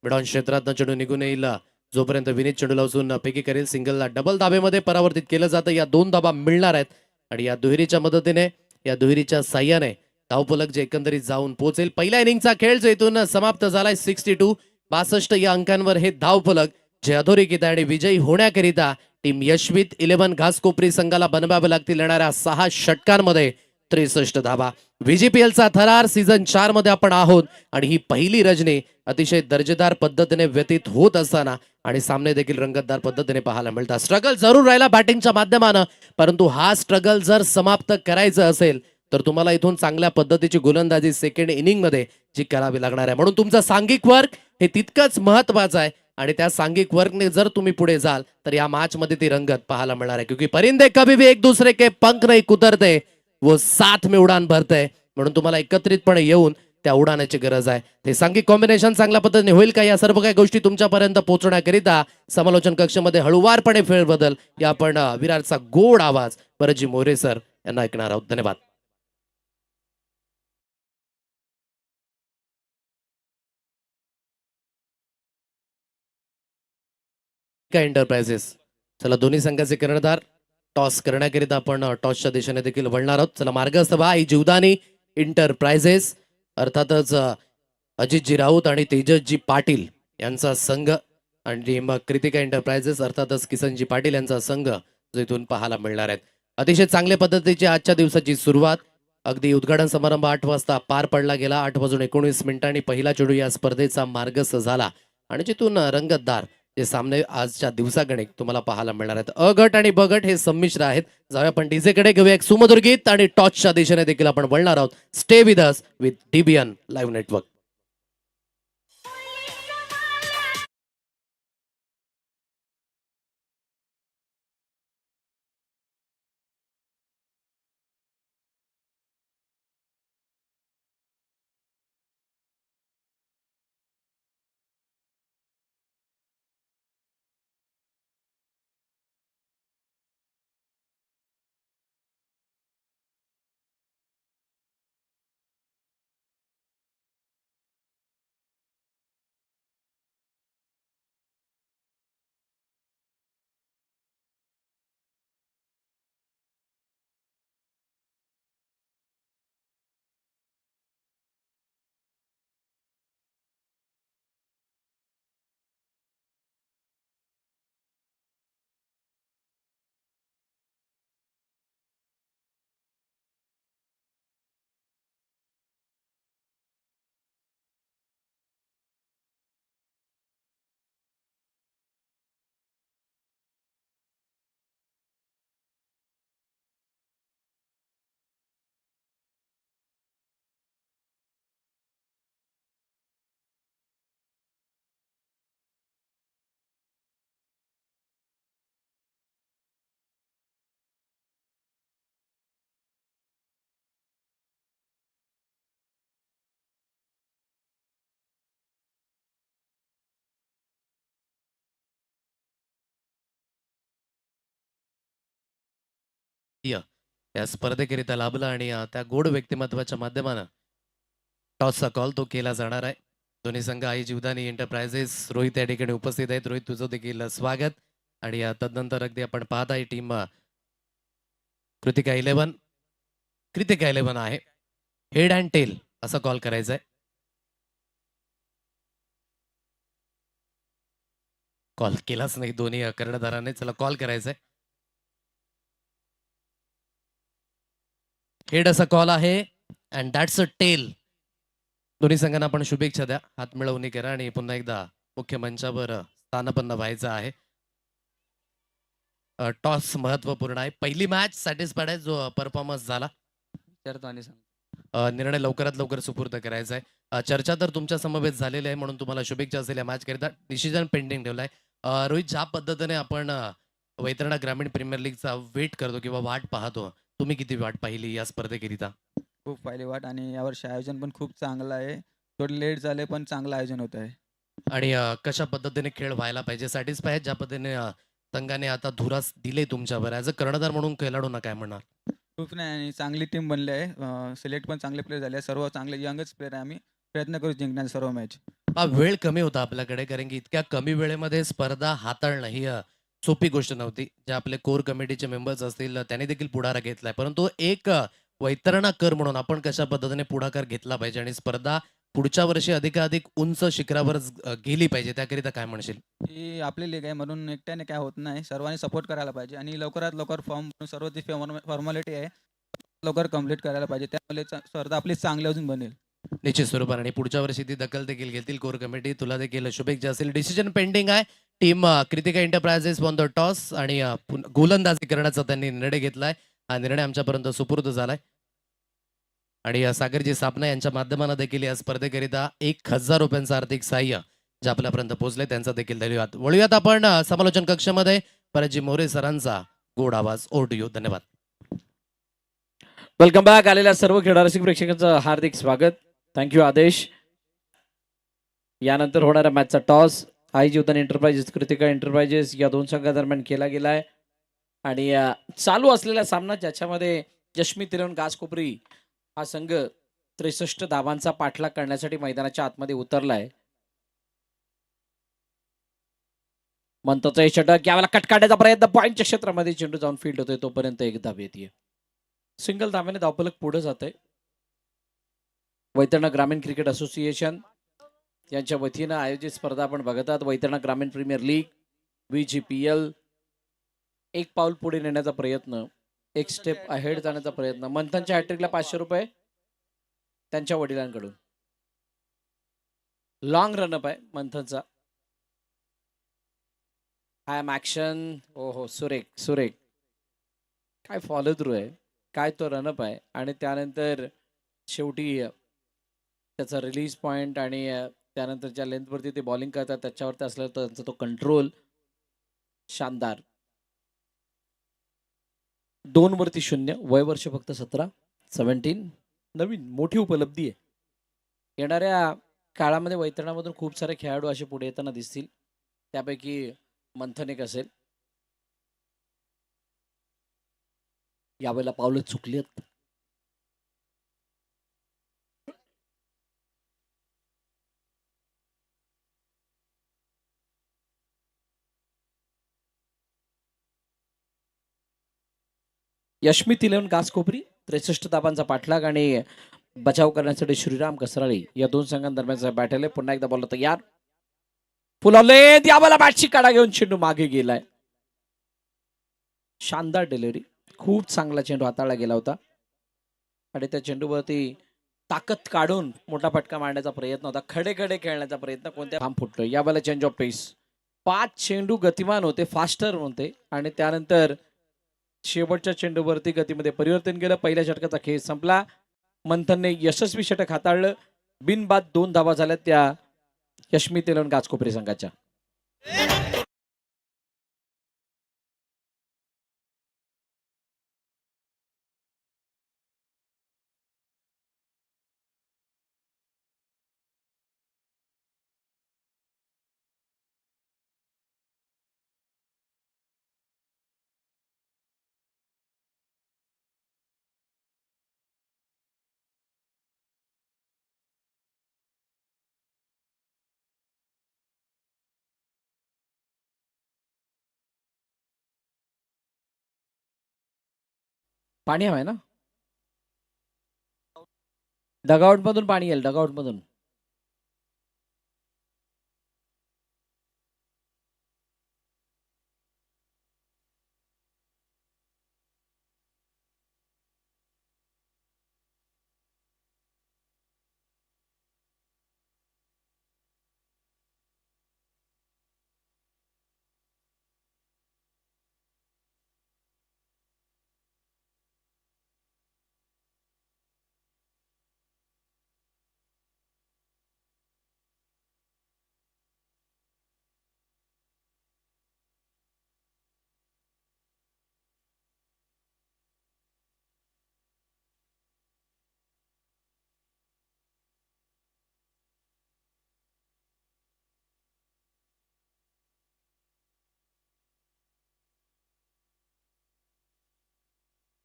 मिडॉन क्षेत्रात चेंडू निघून येईल. जोपर्यंत विनीत चेंडूला उचलून फेकी करेल, सिंगलला डबल धाब्यामध्ये परावर्तित केलं जातं. या 2 धाबा मिळणार आहेत आणि या दुहेरीच्या मदतीने, या दुहेरीच्या साह्याने धावफलक जे एकंदरीत जाऊन पोहोचेल. पहिल्या इनिंगचा खेळ जो इथून समाप्त झालाय. 62 या अंकांवर हे धावफलक जे अधोरेखित आहे आणि विजयी होण्याकरिता टीम यशवित 11 घासकोपरी संघाला बनवावे लागतील येणाऱ्या 6 षटकांमध्ये 63 धावा. व्हीजीपीएलचा थरार सीझन 4 मध्ये आपण आहोत आणि ही पहिली रजनी अतिशय दर्जेदार पद्धतीने व्यतीत होत असताना आणि सामने देखील रंगतदार पद्धतीने पाहायला मिळतात. स्ट्रगल जरूर राहिला बॅटिंगच्या माध्यमानं, परंतु हा स्ट्रगल जर समाप्त करायचं असेल तर तुम्हाला इथून चांगल्या पद्धतीची गोलंदाजी सेकंड इनिंग मध्ये जी करावी लागणार आहे. म्हणून तुमचं सांघिक वर्क हे तितकंच महत्वाचं आहे आणि त्या सांघिक वर्कने जर तुम्ही पुढे जाल तर या मॅच मध्ये ती रंगत पाहायला मिळणार आहे. क्योंकि परिंदे कभी भी एक दूसरे के पंख नहीं कुतरते, वो साथ में उडान भरते. म्हणून तुम्हाला एकत्रितपणे येऊन त्या उडाण्याची गरज आहे. ते सांघिक कॉम्बिनेशन चांगल्या पद्धतीने होईल का? या सर्व काही गोष्टी तुमच्यापर्यंत पोहोचण्याकरिता समालोचन कक्षामध्ये हळूवारपणे फेरबदल या आपण विराटचा गोड आवाज परतजी मोरे सर यांना ऐकणार आहोत. धन्यवाद. एंटरप्राइजेस, चला दोन्ही संघाचे कर्णधार टॉस करण्याकरिता आपण टॉसच्या दिशेने देखील वळणार आहोत. चला मार्गस्थ व्हा. ही जीवदानी एंटरप्राइजेस अर्थातच अजितजी राऊत आणि तेजसजी पाटील यांचा संघ आणि मग कृतिका एंटरप्राइजेस अर्थातच किसनजी पाटील यांचा संघ जो इथून पाहायला मिळणार आहेत. अतिशय चांगल्या पद्धतीची आजच्या दिवसाची सुरुवात. अगदी उद्घाटन समारंभ 8 वाजता पार पडला गेला. 8:19 पहिला चेंडू या स्पर्धेचा मार्गस्थ झाला आणि जिथून रंगतदार जे सामने आजच्या दिवसागणिक तुम्हाला पाहायला मिळणार आहेत. अ गट आणि ब गट हे संमिश्र आहेत. जाऊया आपण डीजे कडे, घेऊया एक सुमधुर गीत आणि टॉसच्या दिशेने देखील आपण वळणार आहोत. Stay with us with DBN live network. त्या स्पर्धेकरिता लाभला आणि त्या गोड व्यक्तिमत्वाच्या माध्यमानं टॉसचा कॉल तो केला जाणार आहे. दोन्ही संघ आई जीवदानी एंटरप्राइजेस रोहित या ठिकाणी उपस्थित आहेत. रोहित, तुझं देखील स्वागत. आणि तदनंतर अगदी आपण पाहत आहे टीम कृतिका 11 आहे. हेड अँड टेल असा कॉल करायचा आहे. कॉल केलाच नाही दोन्ही कर्णधारांनी. चला कॉल करायचा आहे. हेड असा कॉल आहे अँड दॅट्स अ टेल. दोन्ही संघांना आपण शुभेच्छा द्या. हात मिळवणी करा आणि पुन्हा एकदा मुख्य मंचावर स्थानापन्न व्हायचं आहे. टॉस महत्वपूर्ण आहे. पहिली मॅच सॅटिस्फाईड आहे जो परफॉर्मन्स झाला. निर्णय लवकरात लवकर सुपूर्द करायचा आहे. चर्चा तर तुमच्या समवेत झालेली आहे म्हणून तुम्हाला शुभेच्छा असेल या मॅच करिता. डिसिजन पेंडिंग ठेवलाय. रोहित, ज्या पद्धतीने आपण वैतरणा ग्रामीण प्रीमियर लीगचा वेट करतो किंवा वाट पाहतो, तुम्ही किती वाट पाहिली या स्पर्धेकरिता? खूप पाहिली वाट आणि यावर्षी आयोजन पण खूप चांगलं आहे. थोडं लेट झाले पण चांगलं आयोजन होत आहे. आणि कशा पद्धतीने खेळ व्हायला पाहिजे, सॅटिस्फाय ज्या पद्धतीने संघाने आता धुरास दिले तुमच्यावर ॲज अ कर्णधार म्हणून खेळाडूंना काय म्हणणार? खूप नाही आणि चांगली टीम बनली आहे. सिलेक्ट पण चांगले प्लेयर झाले. सर्व चांगले यंगच प्लेयर आहे. आम्ही प्रयत्न करू जिंकण्याचा सर्व मॅच. वेळ कमी होता आपल्याकडे, कारण की इतक्या कमी वेळेमध्ये स्पर्धा हाताळणं ही सोपी गोष्ट नव्हती. जे आपले कोर कमिटीचे मेंबर्स असतील त्यांनी देखील पुढाकार घेतलाय. परंतु एक वैतरणा कर म्हणून आपण कशा पद्धतीने पुढाकार घेतला पाहिजे आणि स्पर्धा पुढच्या वर्षी अधिकाधिक उंच शिखरावर गेली पाहिजे, त्याकरिता काय म्हणशील? ही आपली लीग आहे म्हणून एकट्याने काय होत नाही. सर्वांनी सपोर्ट करायला पाहिजे आणि लवकरात लवकर फॉर्म सर्व ती फॉर्मॅलिटी आहे लवकर कंप्लीट करायला पाहिजे. त्यामुळे स्पर्धा आपली चांगली अजून बनेल. निश्चित स्वरूपाने आणि पुढच्या वर्षी ती दखल देखील घेतील कोर कमिटी. तुला देखील शुभेच्छा असेल. डिसिजन पेंडिंग आहे. Team Kritika enterprises on the toss आणि गोलंदाजी करण्याचा त्यांनी निर्णय घेतलाय. हा निर्णय आमच्यापर्यंत सुपूर्द झालाय आणि सागरजी सापना यांच्या माध्यमानं देखील या स्पर्धेकरिता 1,000 रुपयांचं आर्थिक सहाय्य जे आपल्यापर्यंत पोहोचले त्यांचा देखील धन्यवाद. वळूयात आपण समालोचन कक्षामध्ये. परतजी मोरे सरांचा गोड आवाज ओढू. धन्यवाद. Welcome back. आलेल्या सर्व क्रीडारसिक प्रेक्षकांचं हार्दिक स्वागत. थँक्यू आदेश. यानंतर होणाऱ्या मॅचचा टॉस आई जीवदान एंटरप्राइजेस कृतिका एंटरप्राइजेस या दोन संघादरम्यान केला गेलाय आणि चालू असलेला सामना ज्याच्यामध्ये यशमी तिरवण घासकोपरी हा संघ 63 धावांचा पाठलाग करण्यासाठी मैदानाच्या आतमध्ये उतरलाय. मंतचा षटक यावेळेला कट काढण्याचा प्रयत्न, पॉईंटच्या क्षेत्रामध्ये चेंडू जाऊन फील्ड होतोय तोपर्यंत एक धाव येते. सिंगल धाव्याने धावफलक पुढे जाते. वैतरणा ग्रामीण क्रिकेट असोसिएशन यांच्या वतीनं आयोजित स्पर्धा आपण बघतात. वैतरणा ग्रामीण प्रीमियर लीग VGPL. एक पाऊल पुढे नेण्याचा प्रयत्न, एक स्टेप अहेड जाण्याचा प्रयत्न. मंथनच्या हॅट्रिकला 500 रुपये त्यांच्या वडिलांकडून. लॉंग रनअप आहे मंथनचा. I am action. हो सुरेख सुरेख. काय फॉलो थ्रू आहे, काय तो रनअप आहे आणि त्यानंतर शेवटी त्याचा रिलीज पॉइंट आणि त्यानंतर ज्या लेंथवरती ते बॉलिंग करतात त्याच्यावरती असलेला त्यांचा तो कंट्रोल शानदार. 2 वरती 0. वय वर्ष फक्त 17. नवीन मोठी उपलब्धी आहे. येणाऱ्या काळामध्ये वैतरणामधून खूप सारे खेळाडू असे पुढे येताना दिसतील. त्यापैकी मंथन एक असेल. यावेळेला पावलं चुकली आहेत. यशमी तिलवण घासकोपरी 63 धावांचा पाठलाग आणि बचाव करण्यासाठी श्रीराम कसराळी या दोन संघांदरम्यानचा बॅटल आहे. पुन्हा एकदा बॉल तयार, फुलावले यावेळेला बॅटची काढा घेऊन चेंडू मागे गेलाय. शानदार डिलिव्हरी, खूप चांगला चेंडू हाताळला गेला होता आणि त्या चेंडूवरती ताकद काढून मोठा फटका मारण्याचा प्रयत्न होता. खडे खडे खेळण्याचा प्रयत्न कोणत्या थांब फुटलो. यावेळेला चेंज ऑफ पेस. 5 चेंडू गतिमान होते, फास्टर होते आणि त्यानंतर शेवटच्या चेंडूवरती गतीमध्ये परिवर्तन केलं. पहिल्या षटकाचा खेळ संपला. मंथनने यशस्वी षटक हाताळलं. बिनबाद 2 धावा झाल्या त्या यशमी तिलवण घासकोपरी संघाच्या. पाणी हवंय ना, डगआउट मधून पाणी येईल, डगआउट मधून.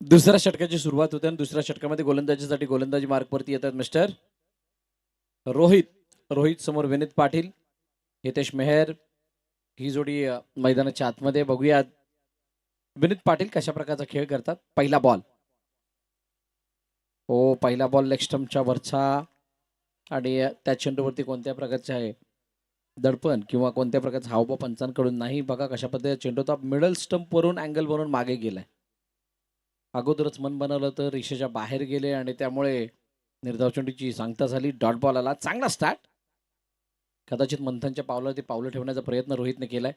दुसऱ्या षटकाची सुरुवात होते आणि दुसऱ्या षटकामध्ये गोलंदाजीसाठी गोलंदाजी मार्कवरती येतात मिस्टर रोहित. रोहित समोर विनीत पाटील, हितेश मेहर. ही जोडी मैदानाच्या आतमध्ये. बघूया विनीत पाटील कशा प्रकारचा खेळ करतात. पहिला बॉल, हो पहिला बॉल लेग स्टंपच्या वरचा, आणि त्या चेंडूवरती कोणत्या प्रकारचे आहे दडपण किंवा कोणत्या प्रकारचा हावभाव पंचांकडून नाही. बघा कशा पद्धतीने चेंडूचा मिडल स्टंप वरून अँगल वरून मागे गेलाय. अगोदरच मन बनवलं तर रेषेच्या बाहेर गेले आणि त्यामुळे निर्धाव चेंडूची सांगता झाली. डॉट बॉल आला. चांगला स्टार्ट. कदाचित मंथनच्या पावलावरती पावलं ठेवण्याचा प्रयत्न रोहितने केलाय.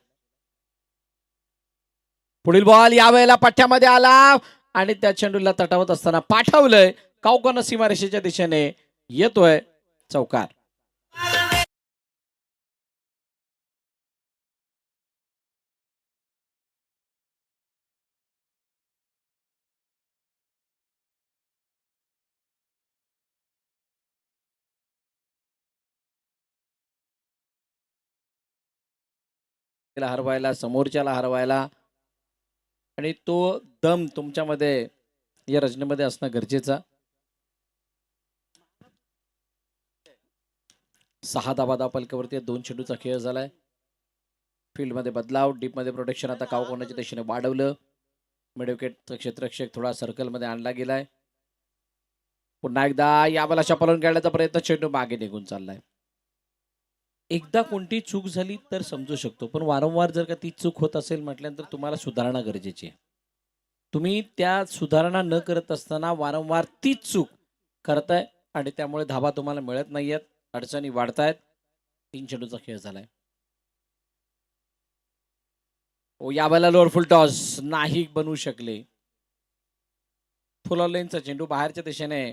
पुढील बॉल यावेळेला पठ्ठ्यामध्ये आला आणि त्या चेंडूला तटावत असताना पाठवलंय. कावकन सीमारेषेच्या दिशेने येतोय चौकार. हरवायला, समोरच्याला हरवायला, आणि तो दम तुमच्यामध्ये या रचनेमध्ये असणं गरजेचं. 6 धावा पलकावरती 2 चेंडूचा खेळ झालाय. फील्डमध्ये बदलाव, डीप मध्ये प्रोटेक्शन आता कावकोनाच्या दिशेने वाढवलं. मिडविकेटचं क्षेत्ररक्षक थोडा सर्कलमध्ये आणला गेलाय. पुन्हा एकदा या बॉलच्या पळून काढण्याचा प्रयत्न, चेंडू मागे निघून चाललाय. एकदा कोणती चूक झाली तर समजू शकतो, पण वारंवार जर का ती चूक होत असेल म्हटल्यानंतर तुम्हाला सुधारणा गरजेची आहे. तुम्ही त्या सुधारणा न करत असताना वारंवार तीच चूक करताय आणि त्यामुळे धावा तुम्हाला मिळत नाहीयेत, अडचणी वाढतायत. 3 चेंडूचा खेळ झालाय. ओ यावेळेला लोअर फुल टॉस नाही बनवू शकले. फुल लेनचा चेंडू बाहेरच्या दिशेने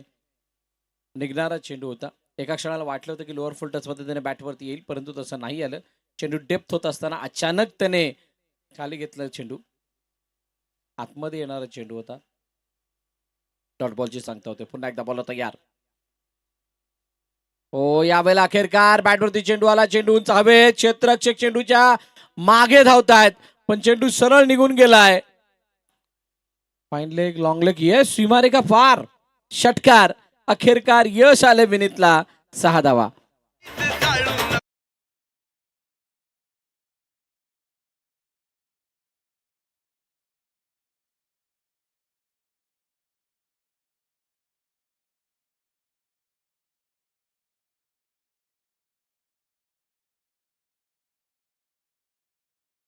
निघणारा चेंडू होता. एका क्षणाला वाटलं होतं की लोअर फुल टच पद्धतीने बॅटवरती येईल, परंतु तसं नाही आलं. चेंडू डेप्थ होत असताना अचानक त्याने खाली घेतलं. चेंडू आतमध्ये येणारा चेंडू होता. डॉट बॉलची सांगता होते. पुन्हा एकदा बॉल तयार. हो यावेळेला अखेरकार बॅटवरती चेंडू आला. चेंडू उंच हवेत. क्षेत्ररक्षक चेंडूच्या मागे धावतायत, पण चेंडू सरळ निघून गेलाय. Fine leg, long leg, yes सीमारेखा फार. षटकार. अखेरकार यश आले विनीतला. 6 धावा.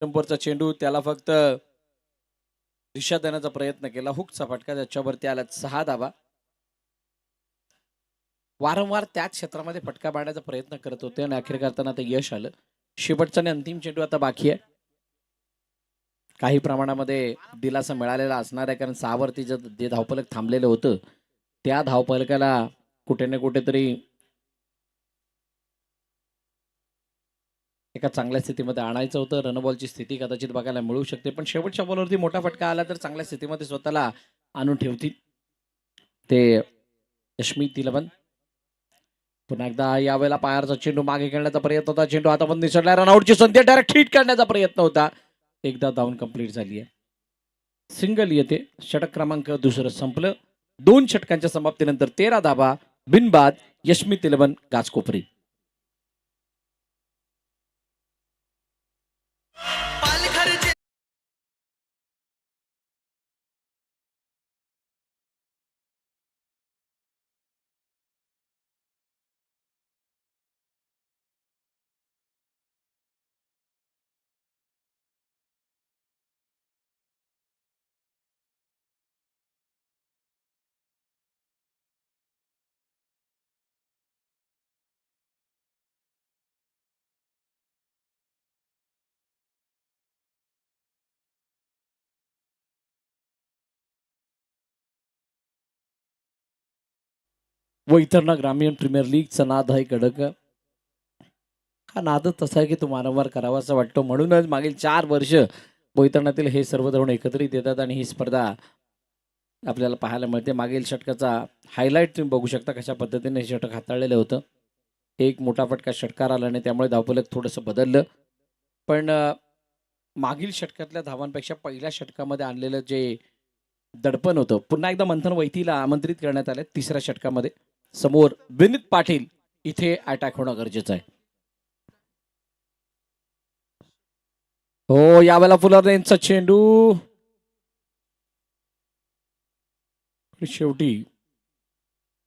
नंबरचा चेंडू, त्याला फक्त दिशा देण्याचा प्रयत्न केला. हुकचा फटका, त्याच्यावरती आला. 6 धावा. वारंवार त्याच क्षेत्रामध्ये फटका मारण्याचा प्रयत्न करत होते आणि अखेर करताना ते यश आलं. शेवटचा आणि अंतिम चेंडू आता बाकी आहे. काही प्रमाणामध्ये दिलासा मिळालेला असणार आहे, कारण 6 वरती जे धावफलक थांबलेलं होतं त्या धावफलकाला कुठे ना कुठेतरी एका चांगल्या स्थितीमध्ये आणायचं होतं. रनबॉलची स्थिती कदाचित बघायला मिळू शकते, पण शेवटच्या बॉलवरती मोठा फटका आला तर चांगल्या स्थितीमध्ये स्वतःला आणून ठेवतील ते यशमीत 11. पुन्हा एकदा यावेळेला पायाचा चेंडू मागे खेळण्याचा प्रयत्न होता. चेंडू हातामध्ये निसटला. रनआउटची संधी, डायरेक्ट हिट करण्याचा प्रयत्न होता. एकदा धावून कंप्लीट झाली आहे. सिंगल येते. षटक क्रमांक दुसरं संपलं. 2 षटकांच्या समाप्तीनंतर 13 धावा बिनबाद. यशमीत 11 गाजकोपरी. वैतरणा ग्रामीण प्रीमियर लीगचा नाद आहे कडक. हा नादच तसा आहे की तो वारंवार करावासा वाटतो. म्हणूनच मागील 4 वर्ष वैतरणातील हे सर्व तरुण एकत्रित येतात आणि ही स्पर्धा आपल्याला पाहायला मिळते. मागील षटकाचा हायलाईट तुम्ही बघू शकता कशा पद्धतीने हे षटक हाताळलेलं होतं. एक मोठा फटका षटकार आला आणि त्यामुळे धावफलक थोडंसं बदललं. पण मागील षटकातल्या धावांपेक्षा पहिल्या षटकामध्ये आणलेलं जे दडपण होतं, पुन्हा एकदा मंथन वैतीला आमंत्रित करण्यात आले. तिसऱ्या षटकामध्ये समोर विनीत पाटील इथे अटॅक होणं गरजेचं आहे. हो, यावेळेला फुलर रेंजचा चेंडू शेवटी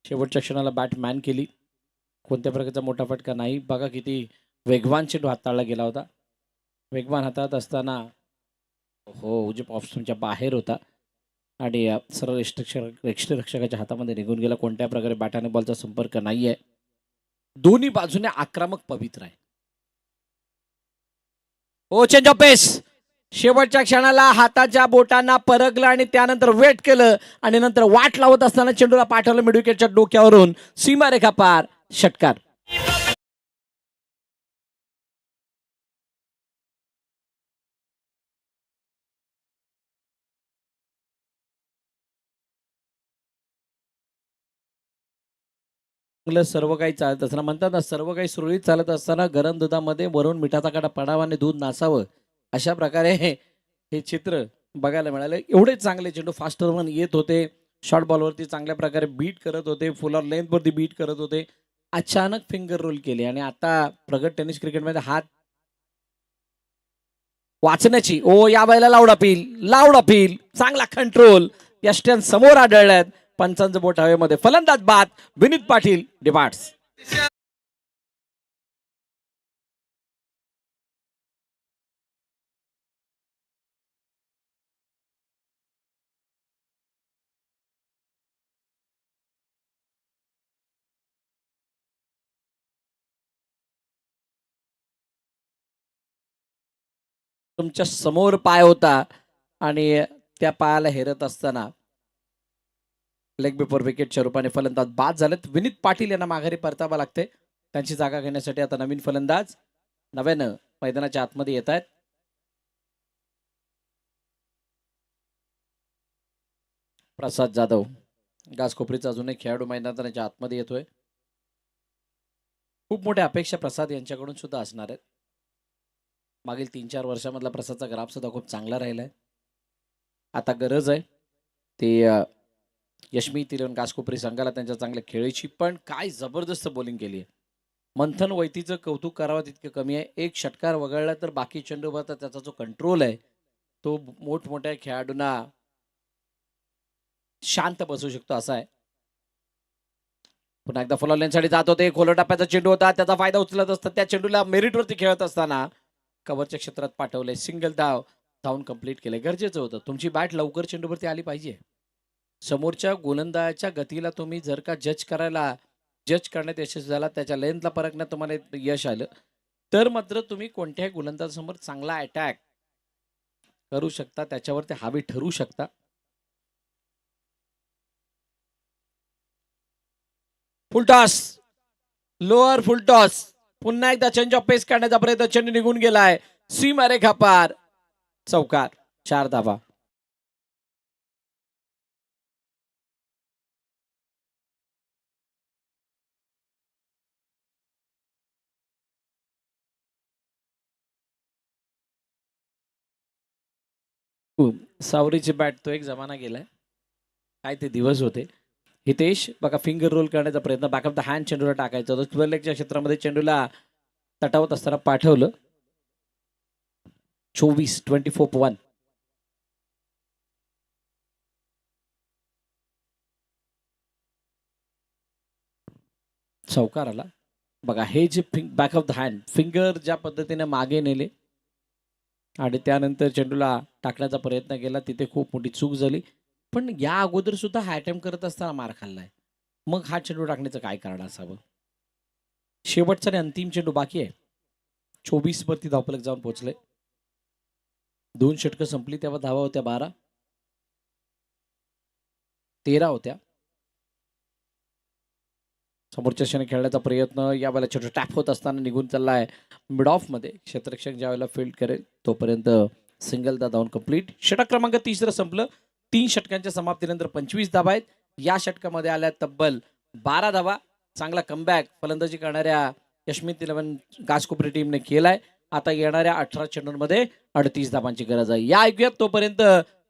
शेवटच्या क्षणाला बॅटमॅन केली. कोणत्या प्रकारचा मोठा फटका नाही. बघा किती वेगवान चेंडू हाताळला गेला होता. वेगवान हातात असताना हो जे ऑप्शनच्या बाहेर होता आणि सरळ यष्टिरक्षकाच्या हातामध्ये निघून गेला. कोणत्या प्रकारे बॅट आणि बॉलचा संपर्क नाही आहे. दोन्ही बाजूने आक्रमक पवित्र आहे. ओ चेंज ऑफ पेस शेवटच्या क्षणाला हाताच्या बोटांना परगलं आणि त्यानंतर वेट केलं आणि नंतर वाट लावत असताना चेंडूला पाठवलं मिड विकेटच्या डोक्यावरून सीमारेखा पार षटकार. सर्व काही चालत असताना म्हणतात ना सर्व काही सुरळीत चालत असताना गरम दुधामध्ये वरून मिठाचा काटा पडावा आणि दूध नासावं अशा प्रकारे हे चित्र बघायला मिळालं. एवढे चांगले चेंडू फास्ट रन येत होते. शॉर्ट बॉलवरती चांगल्या प्रकारे बीट करत होते. फुल ऑर लेंथवरती बीट करत होते. अचानक फिंगर रोल केले आणि आता प्रगत टेनिस क्रिकेटमध्ये हात वाचण्याची या वेळेला लाऊड अपील चांगला कंट्रोल यष्ट्यां समोर आढळल्यात. पंचांचं बोट हवेमध्ये फलंदाज बाद विनीत पाटील डिपार्ट्स. तुमच्या समोर पाय होता आणि त्या पायाला हेरत असताना लेग बिफोर विकेटच्या रूपाने फलंदाज बाद झालेत. विनीत पाटील यांना माघारी परतावा लागते. त्यांची जागा घेण्यासाठी आता नवीन फलंदाज नव्यानं मैदानाच्या आतमध्ये येत आहेत. प्रसाद जाधव घासकोपरीचा अजून एक खेळाडू मैदानाच्या आतमध्ये येतोय. खूप मोठ्या अपेक्षा प्रसाद यांच्याकडून सुद्धा असणार आहेत. मागील 3-4 वर्षामधला प्रसादचा ग्राफ सुद्धा खूप चांगला राहिलाय. आता गरज आहे ते यशमी तिरन घासकोपरी संघाला त्यांच्या चांगल्या खेळीची. पण काय जबरदस्त बॉलिंग केली आहे. मंथन वैतीचं कौतुक करावं तितकं कमी आहे. एक षटकार वगळला तर बाकी चेंडूवर त्याचा जो कंट्रोल आहे तो मोठमोठ्या खेळाडूंना शांत बसू शकतो असा आहे. पुन्हा एकदा फुलवल्यांसाठी जात होते. खोल टप्प्याचा चेंडू होता. त्याचा फायदा उचलत असतात. त्या चेंडूला मेरिटवरती खेळत असताना कव्हरच्या क्षेत्रात पाठवले. सिंगल धावून कंप्लीट केले. गरजेचं होतं. तुमची बॅट लवकर चेंडूवरती आली पाहिजे. समोरच्या गोलंदाजाच्या गतीला तुम्ही जर का जज करण्यात यशस्वी झाला, त्याच्या लेंथला परखण्यात तुम्हाला यश आलं तर मात्र तुम्ही कोणत्याही गोलंदाजासमोर चांगला अटॅक करू शकता. त्याच्यावरती हावी ठरू शकता. फुलटॉस लोअर फुलटॉस पुन्हा एकदा चेंज ऑफ पेस करण्याचा प्रयत्न. चेंडू निघून गेलाय सीमारेखा पार चौकार. 4 धावा. सावरीची बॅट तो एक जमाना गेलाय. काय ते दिवस होते. हितेश बघा फिंगर रोल करण्याचा प्रयत्न. बॅक ऑफ द हँड चेंडूला टाकायचा होता. 12 लेगच्या क्षेत्रामध्ये चेंडूला तटावत असताना पाठवलं. 24-1 चौकार आला. बघा हे जे back of the hand finger ज्या पद्धतीने मागे नेले आणि त्यानंतर चेंडूला टाकण्याचा प्रयत्न केला तिथे खूप मोठी चूक झाली. पण या अगोदर सुद्धा हा अटेम्प्ट करत असताना मार खाल्लाय. मग हा चेंडू टाकण्याचं काय कारण असावं. शेवटचा आणि अंतिम चेंडू बाकी आहे. 24 वरती धावफलक जाऊन पोहोचले. 2 षटकं संपली तेव्हा धावा होत्या 12. 13 होत्या. समोरच्या क्षणी खेळण्याचा प्रयत्न, यावेळेला छोटा टॅप होत असताना निघून चाललाय मिड ऑफ मध्ये. क्षेत्ररक्षक ज्यावेळेला फील्ड करेल तोपर्यंत सिंगलदा धावून कंप्लीट. षटक क्रमांक 3 संपलं. 3 षटकांच्या समाप्तीनंतर 25 धावा आहेत. या षटकामध्ये आल्या तब्बल 12 धावा. चांगला कमबॅक फलंदाजी करणाऱ्या यशमित 11 घासकोपरी टीमने केलाय. आता येणाऱ्या 18 चेंडूंमध्ये 38 धावांची गरज आहे. या ऐकूयात तोपर्यंत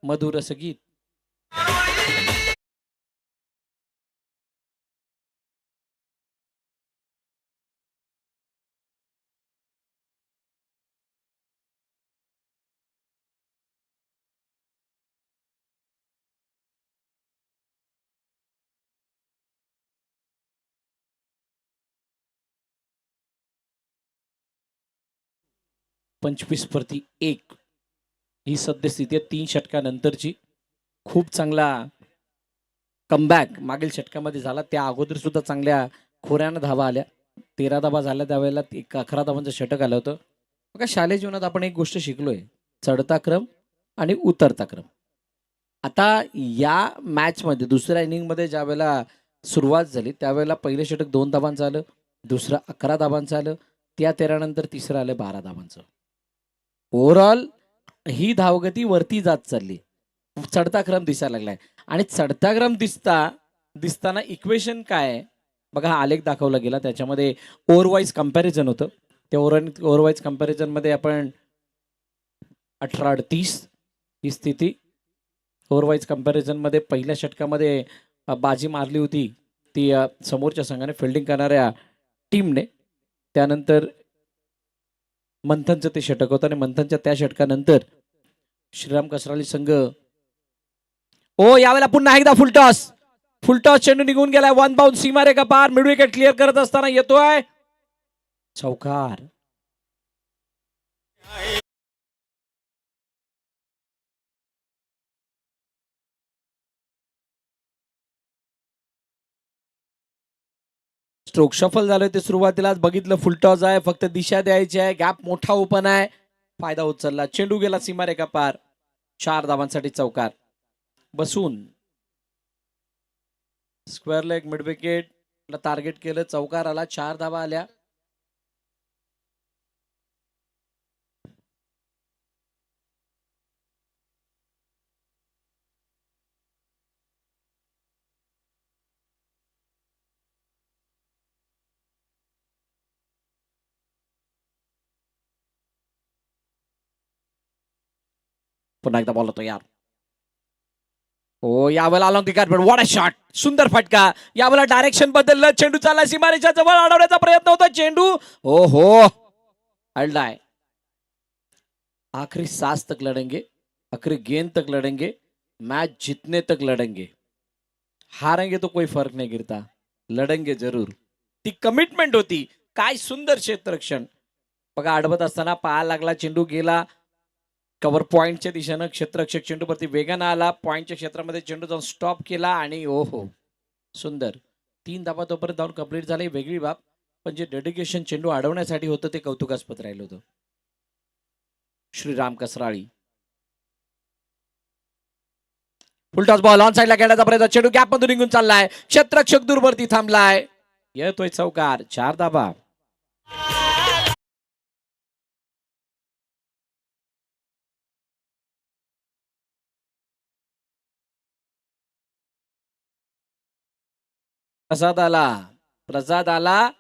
मधुर असं गीत. पंचवीस प्रति 1 ही सद्यस्थिती आहे 3 षटकानंतरची. खूप चांगला कमबॅक मागील षटकामध्ये झाला. त्या अगोदर सुद्धा चांगल्या खोऱ्यानं धावा आल्या. 13 धावा झाल्या त्यावेळेला 11 धावांचं षटक आलं होतं. बघा शालेय जीवनात आपण एक गोष्ट शिकलोय, चढता क्रम आणि उतरता क्रम. आता या मॅचमध्ये दुसऱ्या इनिंगमध्ये ज्या वेळेला सुरुवात झाली त्यावेळेला पहिलं षटक 2 धावांचं आलं, दुसरं 11 धावांचं आलं, त्या 13 नंतर तिसरं आलं 12 धावांचं. ओव्हरऑल ही धावगती वरती जात चालली, चढता क्रम दिसायला लागलाय. आणि चढता क्रम दिसताना इक्वेशन काय आहे बघा, हा आलेख दाखवला गेला. त्याच्यामध्ये ओव्हरवाईज कंपॅरिझन होतं. त्या ओव्हरवाईज कंपॅरिझन मध्ये आपण 18-38 ही स्थिती. ओव्हरवाईज कंपॅरिझन मध्ये पहिल्या षटकामध्ये बाजी मारली होती ती समोरच्या संघाने फिल्डिंग करणाऱ्या टीमने. त्यानंतर मंथनचं ते षटक होतं आणि मंथनच्या त्या षटकानंतर श्रीराम कसराळी संघ यावेळेला पुन्हा एकदा फुलटॉस चेंडू निघून गेलाय. 1 बाउंड सीमारेखा पार. मिड विकेट क्लिअर करत असताना येतोय चौकार. स्ट्रोक शफल झालोय ते सुरुवातीलाच बघितलं. फुलटॉस आहे, फक्त दिशा द्यायची आहे. गॅप मोठा ओपन आहे, फायदा होत चालला. चेंडू गेला सीमारेखा पार. 4 धावांसाठी चौकार बसून square leg mid wicket target केलं. चौकार आला, 4 धावा आल्या. पुन्हा एकदा बॉल होतो यार. यावेळेला आला कार्पेट. व्हॉट अ शॉट, सुंदर फटका. यावेळेला डायरेक्शन बदललं. चेंडू चालला सीमारेषेच्या जवळ, अडवण्याचा प्रयत्न होता. चेंडू अडलाय. आखिरी सांस तक लढेंगे, आखिरी गेंद तक लढेंगे, मैच जीतने तक लढेंगे. हारेंगे तो कोई फर्क नहीं गिरता, लढेंगे जरूर. ती कमिटमेंट होती. काय सुंदर क्षेत्ररक्षण बघा. अडवत असताना पाया लागला, चेंडू गेला कव्हर पॉइंटच्या दिशेनं. क्षेत्ररक्षक चेंडूवरती वेगानं आला, पॉइंटच्या क्षेत्रामध्ये चेंडू जाऊन स्टॉप केला आणि सुंदर. 3 धावा तोपर्यंत धावून कंप्लीट झाली, वेगळी बाब. पण जे डेडिकेशन चेंडू अडवण्यासाठी होतं ते कौतुकास्पद राहिलं होतं. श्रीराम कसराळी फुलटॉस बॉल ऑन साईडला खेळण्याचा प्रयत्न. चेंडू गॅप मधून निघून चाललाय. क्षेत्ररक्षक दूरवरती थांबलाय. येतोय चौकार. 4 धावा. प्रसाद आला,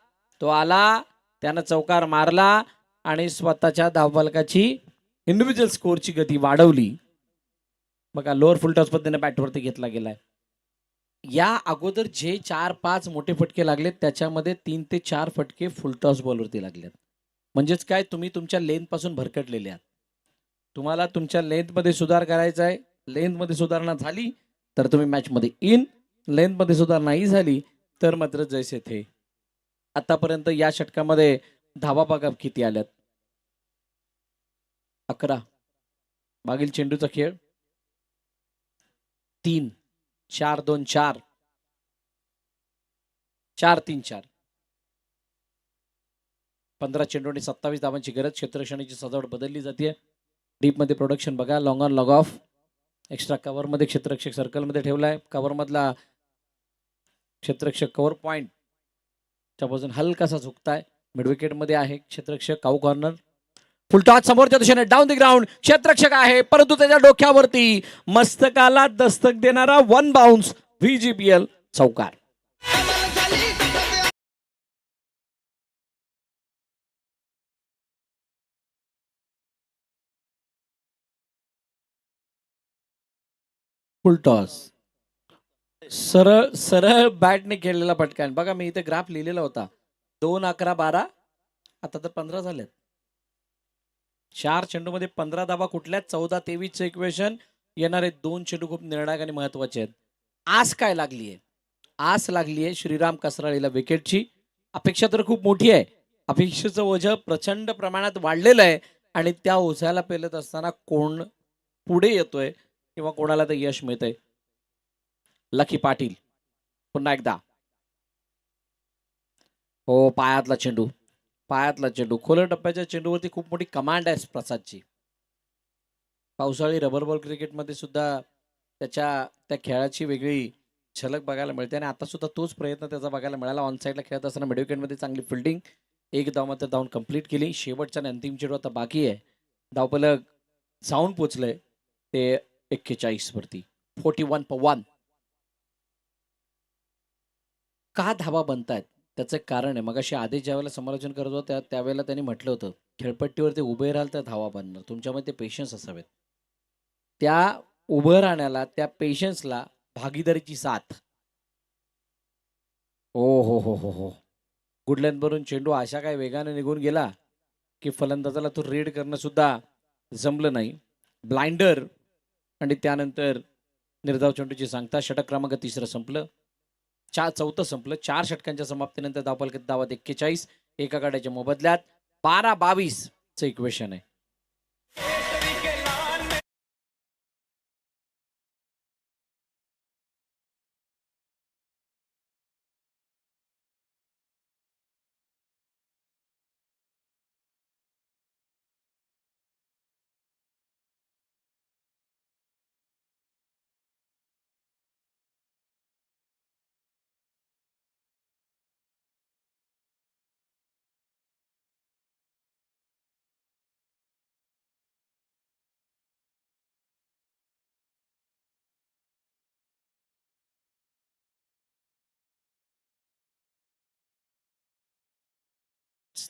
तो आला, त्यानं चौकार मारला आणि स्वतःच्या धावफलकाची इंडिव्हिज्युअल स्कोरची गती वाढवली. बघा लोअर फुलटॉस पद्धतीने बॅटवरती घेतला गेलाय. या अगोदर जे 4-5 मोठे फटके लागलेत त्याच्यामध्ये 3 ते 4 फटके फुलटॉस बॉलवरती लागलेत. म्हणजेच काय, तुम्ही तुमच्या लेंथ पासून भरकटलेले आहात. तुम्हाला तुमच्या लेंथ मध्ये सुधार करायचा आहे. लेंथ मध्ये सुधारणा झाली तर तुम्ही मॅच मध्ये इन, लेंथ मध्ये सुधारणा नाही झाली तर मात्र जैसे थे. आतापर्यंत या षटकामध्ये धावा बघा किती आल्यात, 11. मागील चेंडूचा खेळ 3, 4, 2, 4, 4, 3, 4. 15 चेंडू आणि 27 धावांची गरज. क्षेत्ररक्षणाची सजावट बदलली जाते. डीप मध्ये प्रोडक्शन बघा. Long on log of. Extra cover मध्ये क्षेत्ररक्षक सर्कल मध्ये ठेवलाय. कव्हर मधला क्षेत्ररक्षक कव्हर पॉइंट त्यापासून हलकासा झुकताय. मिड विकेट मध्ये आहे क्षेत्ररक्षक. काऊ कॉर्नर. फुलटॉस समोरच्या दिशेने डाऊन द ग्राउंड. क्षेत्ररक्षक आहे परंतु त्याच्या डोक्यावरती मस्तकाला दस्तक देणारा वन बाउन्स. VGPL चौकार. फुलटॉस. सरळ सरळ बॅटने खेळलेला पटकान. बघा मी इथे ग्राफ लिहिलेला होता 2, 11, 12. आता तर 15 झालेत. 4 चेंडूमध्ये 15 धावा कुठल्या? 14, 23 इक्वेशन. येणारे 2 चेंडू खूप निर्णायक आणि महत्वाचे आहेत. आस काय लागलीये? आस लागलीये श्रीराम कसराळीला विकेटची. अपेक्षा तर खूप मोठी आहे. अपेक्षेचं ओझं प्रचंड प्रमाणात वाढलेलं आहे आणि त्या ओझ्याला पेलत असताना कोण पुढे येतोय किंवा कोणाला ते यश मिळतंय? लकी पाटील पुन्हा एकदा. हो, पायातला चेंडू. पायातला चेंडू. खोलर टप्प्याच्या चेंडूवरती खूप मोठी कमांड आहे प्रसादची. पावसाळी रबर बॉल क्रिकेटमध्ये सुद्धा त्या खेळाची वेगळी झलक बघायला मिळते आणि आता सुद्धा तोच प्रयत्न त्याचा बघायला मिळाला. ऑन साईडला खेळत असताना मिड विकेटमध्ये चांगली फिल्डिंग. एक धाव मात्र धावून कंप्लीट केली. शेवटचा आणि अंतिम चेंडू आता बाकी आहे. धावफलक जाऊन पोचलंय ते 41 वरती. 41 for 1. का धावा बनतायत त्याचं कारण आहे. मग अशी आदेश ज्यावेळेला समालोचन करत होतो त्यावेळेला त्यांनी म्हटलं होतं खेळपट्टीवरती उभे राहाल तर धावा बनणार. तुमच्यामध्ये पेशन्स असावेत. त्या उभं राहण्याला त्या पेशन्सला भागीदारीची साथ. ओ हो हो हो हो. गुड लेंथवरून चेंडू अशा काय वेगाने निघून गेला की फलंदाजाला तो रीड करणं सुद्धा जमलं नाही. ब्लाइंडर आणि त्यानंतर निर्धाव चेंडूची सांगता. षटक क्रमांक 3 संपलं. 4 संपलं. 4 षटकांच्या समाप्तीनंतर धावफलकात धावात 41. एका गाड्याच्या मोबदल्यात 12-22 चं इक्वेशन आहे.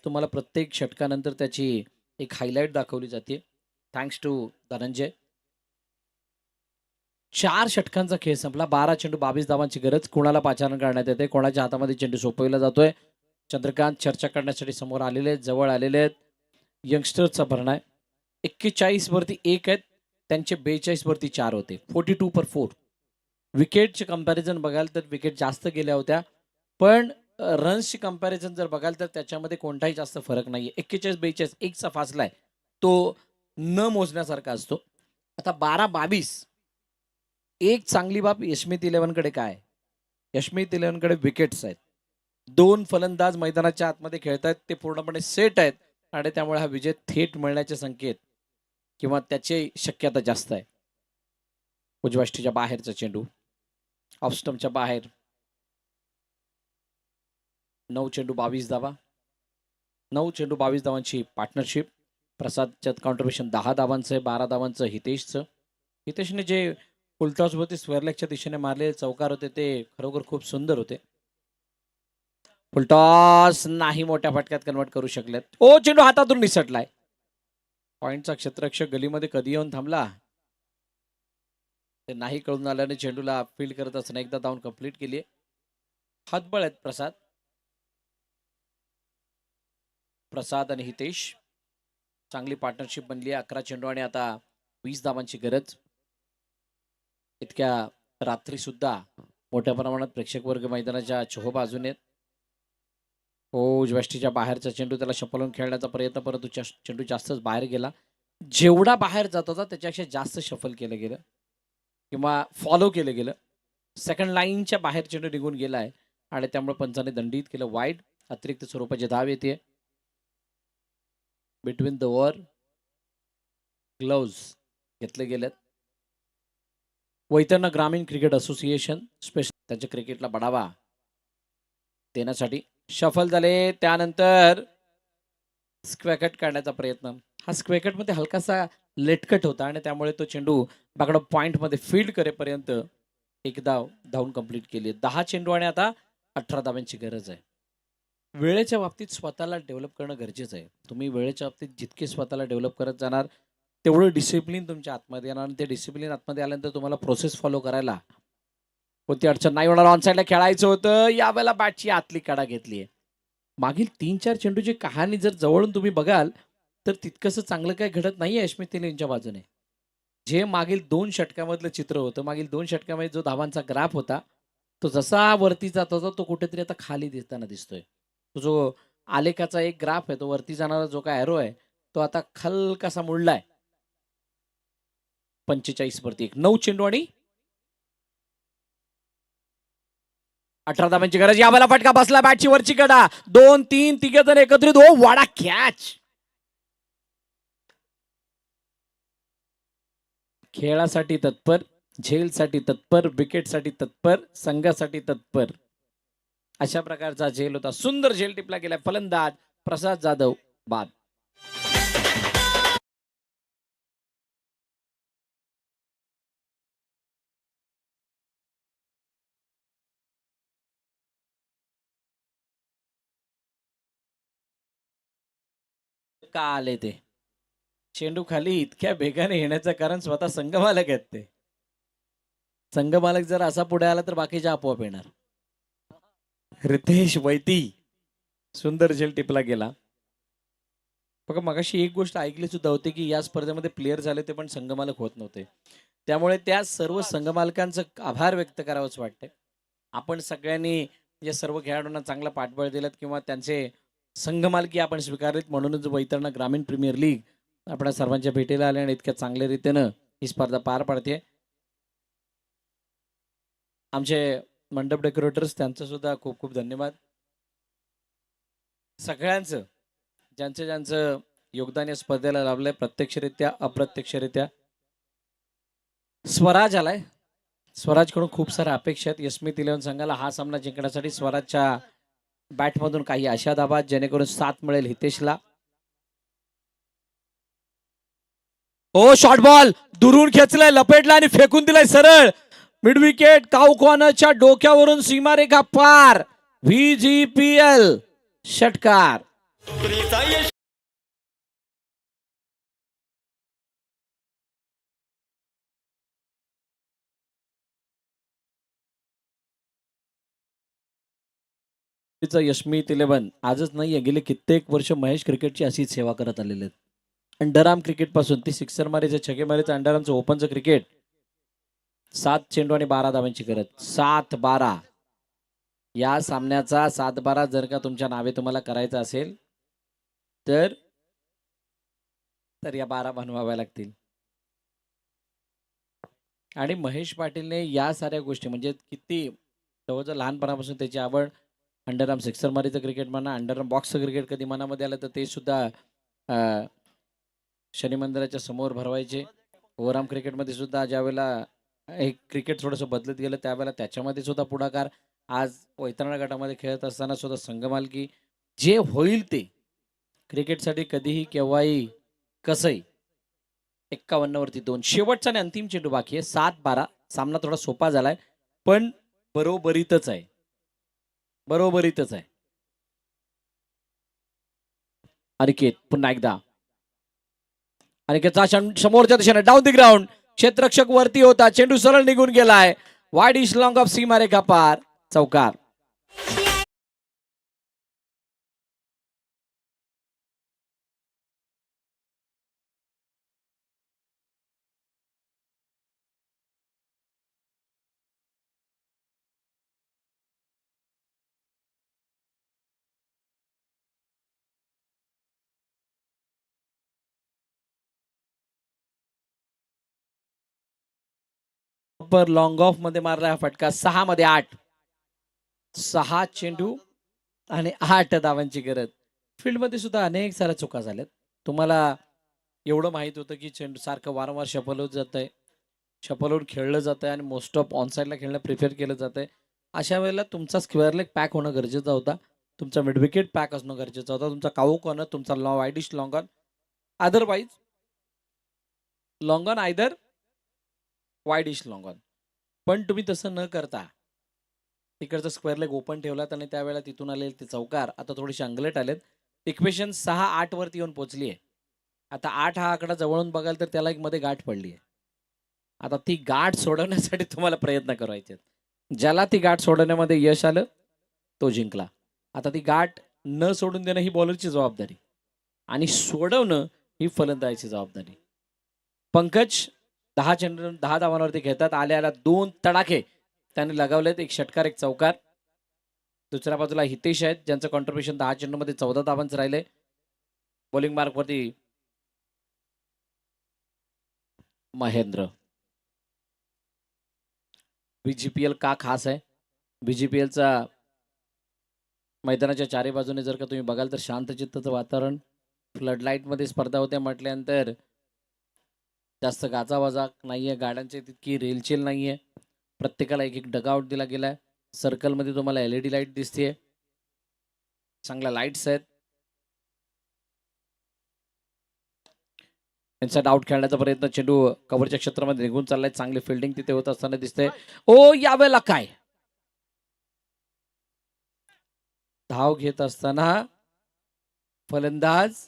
तुम्हाला प्रत्येक षटकानंतर त्याची एक हायलाइट दाखवली जाते. Thanks to Dhananjay. 4 षटकांचा खेळ संपला. 12 चेंडू 22 धावांची गरज. कोणाला पाचारण करण्यात येते, कोणाच्या हातामध्ये चेंडू सोपविला जातोय. चंद्रकांत चर्चा करण्यासाठी समोर आलेले आहेत, जवळ आलेले आहेत. यंगस्टर्सचा भरणा आहे. 41 वरती 1 आहेत. त्यांचे 42 वरती 4 होते. 42 for 4. विकेटचे कंपॅरिझन बघाल तर विकेट जास्त गेल्या होत्या पण रन्सची कंपॅरिझन जर बघाल तर त्याच्यामध्ये कोणताही जास्त फरक नाहीये. 41-42 एकचा फासला आहे तो न मोजण्यासारखा असतो. आता 12-22 एक चांगली बाब यशमीत 11 कडे काय? यशमीत 11 कडे विकेट्स आहेत. 2 फलंदाज मैदानाच्या आतमध्ये खेळतायत. ते पूर्णपणे सेट आहेत आणि त्यामुळे हा विजय थेट मिळण्याचे संकेत किंवा त्याची शक्यता जास्त आहे. उजवाष्टीच्या बाहेरचा चेंडू ऑफ स्टंपच्या बाहेर. 9 चेंडू 22 धावा. 9 चेंडू 22 धावांची पार्टनरशिप. प्रसादच्या कॉन्ट्रीब्युशन 10 धावांचं आहे. 12 धावांचं हितेशचं. हितेशने जे फुलटॉसवरती स्क्वेअरलेगच्या दिशेने मारलेले चौकार होते ते खरोखर खूप सुंदर होते. फुलटॉस नाही मोठ्या फटक्यात कन्वर्ट करू शकलेत. ओ चेंडू हातातून निसटलाय. पॉइंटचा क्षेत्ररक्षक गलीमध्ये कधी येऊन थांबला ते नाही कळून आल्याने चेंडूला फील्ड करत असताना एकदा धावून कंप्लीट केली. हातबळ आहेत प्रसाद आणि हितेश. चांगली पार्टनरशिप बनली आहे. 11 चेंडू आणि आता 20 धावांची गरज. इतक्या रात्री सुद्धा मोठ्या प्रमाणात प्रेक्षक वर्ग मैदानाच्या चोहो बाजूने आहेत. हो उजव्याष्टीच्या बाहेरचा चेंडू त्याला शफलून खेळण्याचा प्रयत्न परंतु चेंडू जास्तच बाहेर गेला. जेवढा बाहेर जात होता त्याच्यापेक्षा जास्त शफल केलं गेलं किंवा फॉलो केलं गेलं. सेकंड लाईनच्या बाहेर चेंडू निघून गेलाय आणि त्यामुळे पंचाने दंडित केलं. वाईड अतिरिक्त स्वरूपाची धाव येते. बिटवीन द ओव्हर ग्लोव्ज घेतले गेलेत. वैतरणा ग्रामीण क्रिकेट असोसिएशन स्पेशल त्यांच्या क्रिकेटला बढावा देण्यासाठी शफल झाले. त्यानंतर स्क्वेकट काढण्याचा प्रयत्न. हा स्क्वेकट मध्ये हलकासा लेटकट होता आणि त्यामुळे तो चेंडू बाकडं पॉइंट मध्ये फील्ड करेपर्यंत एक धाव धावून कंप्लीट केली. 10 चेंडू आणि आता 18 धावांची गरज आहे. वेळेच्या बाबतीत स्वतःला डेव्हलप करणं गरजेचं आहे. तुम्ही वेळेच्या बाबतीत जितके स्वतःला डेव्हलप करत जाणार तेवढं डिसिप्लिन तुमच्या आतमध्ये येणार आणि ते डिसिप्लिन आतमध्ये आल्यानंतर तुम्हाला प्रोसेस फॉलो करायला कोणती अडचण नाही होणार. ऑनसाईडला खेळायचं होतं. यावेळेला बॅटची आतली कडा घेतली आहे. मागील 3-4 चेंडूची कहाणी जर जवळून तुम्ही बघाल तर तितकंसं चांगलं काही घडत नाहीये यशमीत तेली यांच्या बाजूने. जे मागील 2 षटकामधलं चित्र होतं, मागील 2 षटकामध्ये जो धावांचा ग्राफ होता तो जसा वरती जात होता तो कुठेतरी आता खाली दिसताना दिसतोय. तो जो आलेखाचा एक ग्राफ आहे तो वरती जाणारा जो काय एरो आहे तो आता हलकासा मुडलाय. 45 वरती 9 चेंडू आणि 18 धावांची गरज. यावेळेला फटका बसला. बॅटची वरची कडा. 2-3 तिघे जण एकत्रित. ओ वाडा कॅच. खेळासाठी तत्पर, झेलसाठी तत्पर, विकेटसाठी तत्पर, संघासाठी तत्पर अशा प्रकारचा झेल होता. सुंदर झेल टिपला गेला. फलंदाज प्रसाद जाधव बाद. का आले ते चेंडू खाली इतक्या वेगाने येण्याचं कारण स्वतः संघमालक आहेत. ते संघमालक जर असा पुढे आला तर बाकीच्या आपोआप येणार. रितेश वैती सुंदर झेल टिपला गेला. बघा मगाशी एक गोष्ट ऐकली सुद्धा होती की या स्पर्धेमध्ये प्लेयर झाले ते पण संघमालक होत नव्हते. त्यामुळे त्या सर्व संघमालकांचं आभार व्यक्त करावंच वाटतंय. आपण सगळ्यांनी या सर्व खेळाडूंना चांगला पाठबळ दिलं किंवा त्यांचे संघमालकी आपण स्वीकारलीत म्हणूनच वैतरणा ग्रामीण प्रीमियर लीग आपल्या सर्वांच्या भेटीला आले आणि इतक्या चांगल्या रीतीनं ही स्पर्धा पार पडते. आमचे मंडप डेकोरेटर्स त्यांचं सुद्धा खूप खूप धन्यवाद. सगळ्यांचं ज्यांचं ज्यांचं योगदान या स्पर्धेला लाभलंय प्रत्यक्षरित्या अप्रत्यक्षरित्या. स्वराज आलाय. स्वराजकडून खूप साऱ्या अपेक्षा आहेत. यशमीत 11 संघाला हा सामना जिंकण्यासाठी स्वराजच्या बॅटमधून काही अशा धाबा जेणेकरून 7 मिळेल हितेशला. ओ शॉर्ट बॉल दुरून खेचलाय, लपेटला आणि फेकून दिलाय सरळ मिड विकेट. काउकॉनच्या डोक्यावरून सीमारेखा पार. VGPL षटकार. यशमीत 11 आजच नाहीये, गेले कित्येक वर्ष महेश क्रिकेटची अशीच सेवा करत आलेले आहेत. अंडरआर्म क्रिकेट पासून ती सिक्सर मारीचे छगे मारीचं अंडरआर्मचं ओपनचं क्रिकेट. 7 चेंडू आणि 12 धावांची गरज. 7-12 या सामन्याचा 7-12 जर का तुमच्या नावे तुम्हाला करायचं असेल तर या 12 बनवाव्या लागतील. आणि महेश पाटीलने या साऱ्या गोष्टी म्हणजे किती जवळजवळ लहानपणापासून त्याची आवड अंडरआर्म सिक्सर मारीचं क्रिकेट म्हणा, अंडरआर्म बॉक्सचं क्रिकेट कधी मनामध्ये आलं तर ते सुद्धा शनी मंदिराच्या समोर भरवायचे. ओव्हरआर्म क्रिकेटमध्ये सुद्धा ज्यावेळेला एक क्रिकेट थोडंसं बदलत गेलं त्यावेळेला त्याच्यामध्ये सुद्धा पुढाकार. आज वैतरणा गटामध्ये खेळत असताना सुद्धा संघमालकी. जे होईल ते क्रिकेटसाठी कधीही केव्हाही कसंही. 51 वरती 2 शेवटचा आणि अंतिम चेंडू बाकी आहे. 7-12 सामना थोडा सोपा झालाय पण बरोबरीतच आहे. बरोबरीतच आहे. अनिकेत पुन्हा एकदा. अनिकेतचा समोरच्या दिशेने डाऊन दी ग्राउंड. क्षेत्ररक्षक वरती होता. चेंडू सरळ निघून गेलाय. वाईड इश लॉंग ऑफ सीमारेखा पार. चौकार. लॉंग ऑफ मध्ये मारला हा फटका. 6 मध्ये 8. 6 चेंडू आणि 8 धावांची गरज. फील्डमध्ये सुद्धा अनेक साऱ्या चुका झाल्यात. तुम्हाला एवढं माहित होतं की चेंडू सारखं वारंवार शफल होत जात आहे, शफल होऊन खेळलं जात आहे आणि मोस्ट ऑफ ऑन साईडला खेळणं प्रिफर केलं जात आहे. अशा वेळेला तुमचा स्क्वेअर लेग पॅक होणं गरजेचं होता. तुमचा मिड विकेट पॅक असणं गरजेचं होतं. तुमचा काऊ कॉर्नर, तुमचा widish long on, otherwise long on either widish long on. पण तुम्ही तसं न करता तिकडचं स्क्वेअर लेग ओपन ठेवलात आणि त्यावेळेला तिथून आलेले ते चौकार आता थोडेसे अंगलट आलेत. इक्वेशन 6-8 वरती येऊन पोहोचली आहे. आता 8 हा आकडा जवळून बघाल तर त्याला एक मध्ये गाठ पडली आहे. आता ती गाठ सोडवण्यासाठी तुम्हाला प्रयत्न करायचे आहेत. ज्याला ती गाठ सोडवण्यामध्ये यश आलं तो जिंकला. आता ती गाठ न सोडून देणं ही बॉलरची जबाबदारी आणि सोडवणं ही फलंदाजाची जबाबदारी. पंकज 10 चेंडू 10 धावांवरती घेतात. आल्या 2 तडाखे त्यांनी लगावलेत, एक षटकार एक चौकार. दुसऱ्या बाजूला हितेश आहेत ज्यांचं कॉन्ट्रीब्युशन 10 चेंडूमध्ये 14 धावांचं राहिले. बॉलिंग मार्कवरती महेंद्र. बीजीपीएल का खास आहे? बीजीपीएलचा मैदानाच्या चारी बाजूने जर का तुम्ही बघाल तर शांतचित्ताचं वातावरण, फ्लडलाईट मध्ये स्पर्धा होत्या म्हटल्यानंतर जास्त गाजावाजा नाहीये, गाड्यांची तितकी रेलचेल नाहीये. प्रत्येकाला एक एक डगआउट दिला गेलाय. सर्कलमध्ये तुम्हाला LED लाईट दिसतेय, चांगल्या लाईट्स आहेत. इनसाइड आउट खेळण्याचा प्रयत्न, चेंडू कव्हरच्या क्षेत्रामध्ये निघून चाललाय. चांगली फिल्डिंग तिथे होत असताना दिसते. ओ यावेळेला काय धाव घेत असताना फलंदाज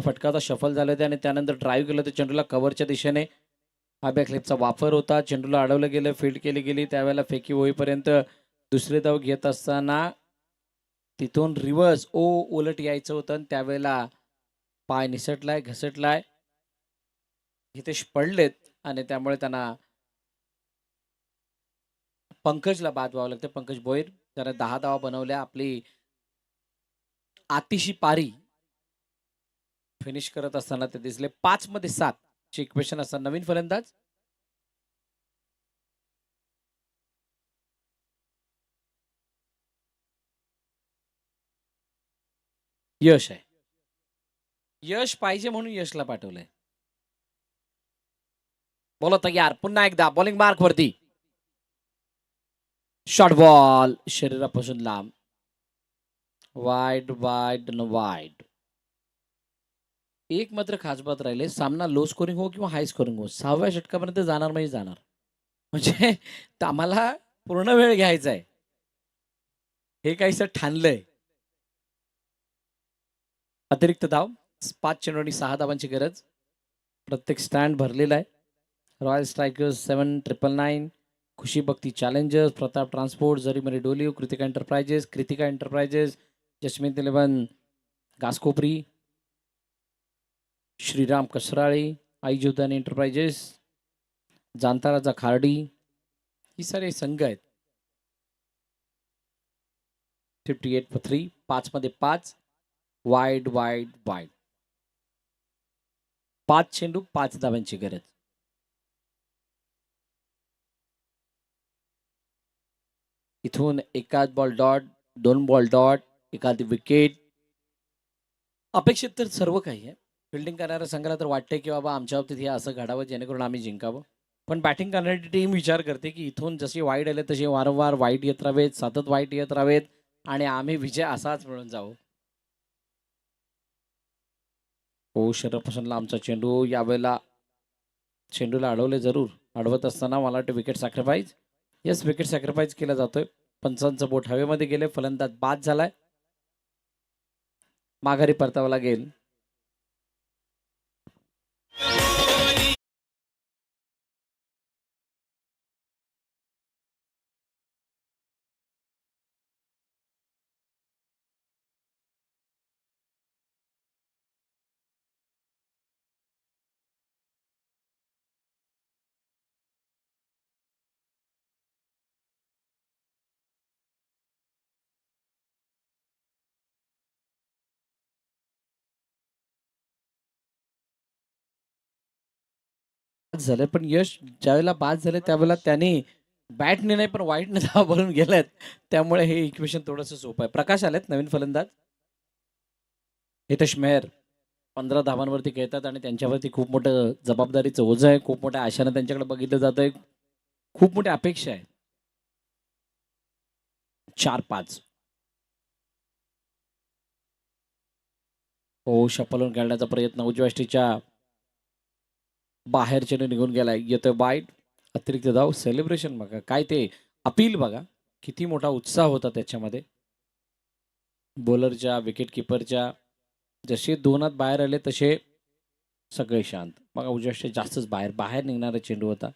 फटका शफल झाले होते आणि त्यानंतर ड्राईव्ह केलं होतं चेंडूला कव्हरच्या दिशेने. हा बॅकलेगचा वापर होता. चेंडूला अडवलं गेलं, फील्ड केली गेली. त्यावेळेला फेकी होईपर्यंत दुसरे धाव घेत असताना तिथून रिव्हर्स उलट यायचं होतं आणि त्यावेळेला पाय निसटलाय, घसटलाय. हितेश पडलेत आणि त्यामुळे त्यांना पंकजला बाद व्हावं लागतं. पंकज भोईर त्याने 10 धावा बनवल्या. आपली आतिशी पारी फिनिश करत असताना ते दिसले. 5 मध्ये 7 ची इक्वेशन असताना नवीन फलंदाज यश आहे. यश पाहिजे म्हणून यशला पाठवलंय. बोला तयार, पुन्हा एकदा बॉलिंग मार्क वरती. शॉर्ट बॉल शरीरापासून लांब, वाईड वाईड वाईड. एक मात्र खास बात राहिले, सामना लो स्कोरिंग हो किंवा हाय स्कोरिंग हो, 6व्या षटकापर्यंत जाणार म्हणजे जाणार. म्हणजे आम्हाला पूर्ण वेळ घ्यायचा आहे हे काहीसं ठाणलंय. अतिरिक्त धाव 5 चेंडू आणि 6 धावांची गरज. प्रत्येक स्टँड भरलेला आहे. Royal strikers 7,999, Khushi Bhakti challengers, Pratap transport, Jarimari Doliv, Kritika enterprises, jasmine 11 Ghaskopari, Shriram Kasrale, Aai Jodhani enterprises, जांताराचा खार्डी, ही सारे संघ आहेत. 58 for 3, 5 मध्ये 5, वाईड वाईड वाईड. 5 चेंडू 5 धावांची गरज. इथून एकाद बॉल डॉट, 2 बॉल डॉट, एखादी विकेट अपेक्षित तर सर्व काही आहे. फिल्डिंग करणाऱ्या संघाला तर वाटतंय की बाबा आमच्या बाबतीत हे असं घडावं जेणेकरून आम्ही जिंकावं. पण बॅटिंग करणारी टीम विचार करते की इथून जशी वाईड आले तसे वारंवार वाईट येत राहावेत, सतत वाईट येत राहावेत आणि आम्ही विजय असाच मिळून जाऊ. शरीरापासून लांबचा चेंडू. यावेळेला चेंडूला अडवले जरूर. अडवत असताना मला वाटतं wicket sacrifice. Yes, wicket sacrifice केला जातोय. पंचांचं बोट हवेमध्ये गेले. फलंदाज बाद झालाय. माघारी परतावं लागेल. झालं, पण यश ज्यावेळेला बाद झाले त्यावेळेला त्याने बॅटने नाही पण वाईटने धावा भरून गेल्यात, त्यामुळे हे इक्वेशन थोडंसं सोपं आहे. प्रकाश आलेत नवीन फलंदाज. हितेश मेहर 15 धावांवरती खेळतात आणि त्यांच्यावरती खूप मोठं जबाबदारीचं ओझं आहे. खूप मोठ्या आशानं त्यांच्याकडे बघितलं जात आहे. खूप मोठ्या अपेक्षा आहे. 4-5. हो, शपलून खेळण्याचा प्रयत्न उजव्या यष्टीच्या बाहेरच्याने निघून गेलाय. येतोय वाईट, अतिरिक्त धाव. सेलिब्रेशन बघा, काय ते अपील बघा, किती मोठा उत्साह होता त्याच्यामध्ये. बॉलरच्या, विकेट किपरच्या. जसे दोनात बाहेर आले तसे सगळे शांत. बघा उजव्या यष्टी जास्तच बाहेर बाहेर निघणारा चेंडू होता.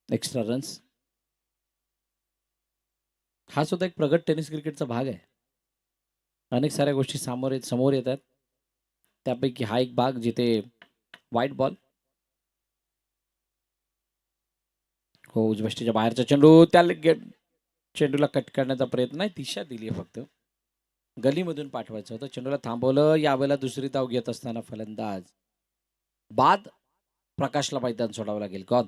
Extra runs. हा सुद्धा एक प्रगत टेनिस क्रिकेटचा भाग आहे. अनेक साऱ्या गोष्टी समोर येतात. त्यापैकी हा एक भाग जिथे व्हाईट बॉल. हो, उजव्या यष्टीच्या बाहेरचा चेंडू. त्या चेंडूला कट करण्याचा प्रयत्न नाही, दिशा दिली आहे फक्त. गलीमधून पाठवायचं होतं, चेंडूला थांबवलं. यावेळेला दुसरी धाव घेत असताना फलंदाज बाद. प्रकाशला मैदान सोडावं लागेल. गॉन.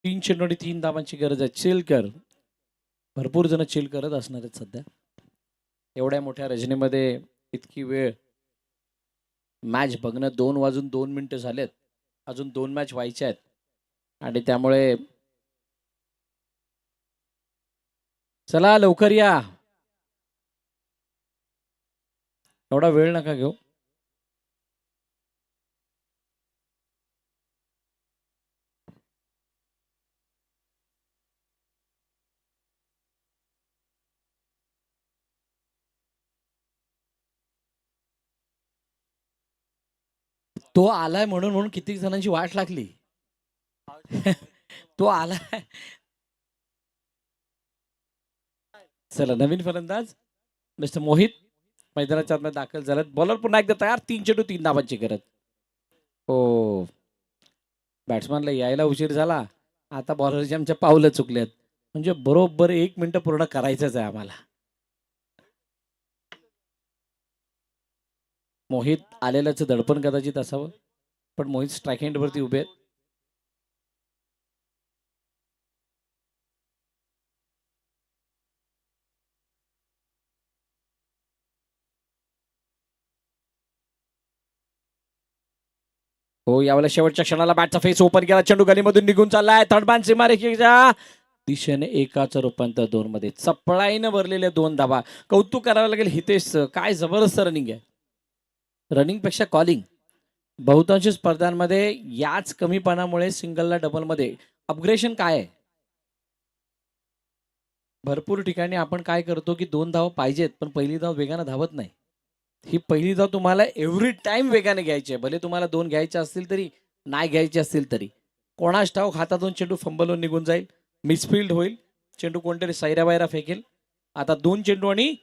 तीन चेंडू आणि 3 धावांची गरज आहे. चिल कर. भरपूर जण चिल करत असणार आहेत सध्या. एवढ्या मोठ्या रजनीमध्ये इतकी वेळ मॅच बघणं. 2 वाजून 2 मिनिटं झालेत. अजून 2 मॅच व्हायच्या आहेत आणि त्यामुळे चला लवकर या. एवढा वेळ नका घेऊ. तो आलाय म्हणून किती जणांची वाट लागली. तो आलाय. चला नवीन फलंदाज मिस्टर मोहित मैदानाच्या आतमध्ये दाखल झालेत. बॉलर पुन्हा एकदा तयार. 3 चेंडू 3 धावांची गरज. हो, बॅट्समॅनला यायला उशीर झाला. आता बॉलरची आमच्या पावलं चुकलेत. म्हणजे बरोबर 1 मिनिट पूर्ण करायचंच आहे आम्हाला. मोहित आलेल्याचं दडपण कदाचित असावं, पण मोहित स्ट्राईक हँडवरती उभे आहेत. हो, यावेळेला शेवटच्या क्षणाला बॅटचा फेस ओपन केला. चेंडू गलीमधून निघून चाललाय. थर्ड मॅन सीमारेषेच्या दिशेने एकाचं रूपांतर 2 मध्ये. चपळाईनं भरलेले 2 धावा. कौतुक करावं लागेल हितेश. काय जबरदस्त रनिंग आहे. रनिंग पेक्षा कॉलिंग. बहुतांश स्पर्धांमध्ये याच कमीपणामुळे सिंगलला डबलमध्ये अपग्रेशन काय आहे. भरपूर ठिकाणी आपण काय करतो की 2 धावा पाहिजेत, पण पहिली धाव वेगानं धावत नाही. ही पहिली धाव तुम्हाला एव्हरी टाइम वेगाने घ्यायची आहे. भले तुम्हाला 2 घ्यायचे असतील तरी, नाही घ्यायचे असतील तरी. कोणास ठाऊक हातातून चेंडू फंबलून निघून जाईल, मिसफिल्ड होईल, चेंडू कोणतरी सैरा बाहेर फेकेल. आता 2 चेंडू आणि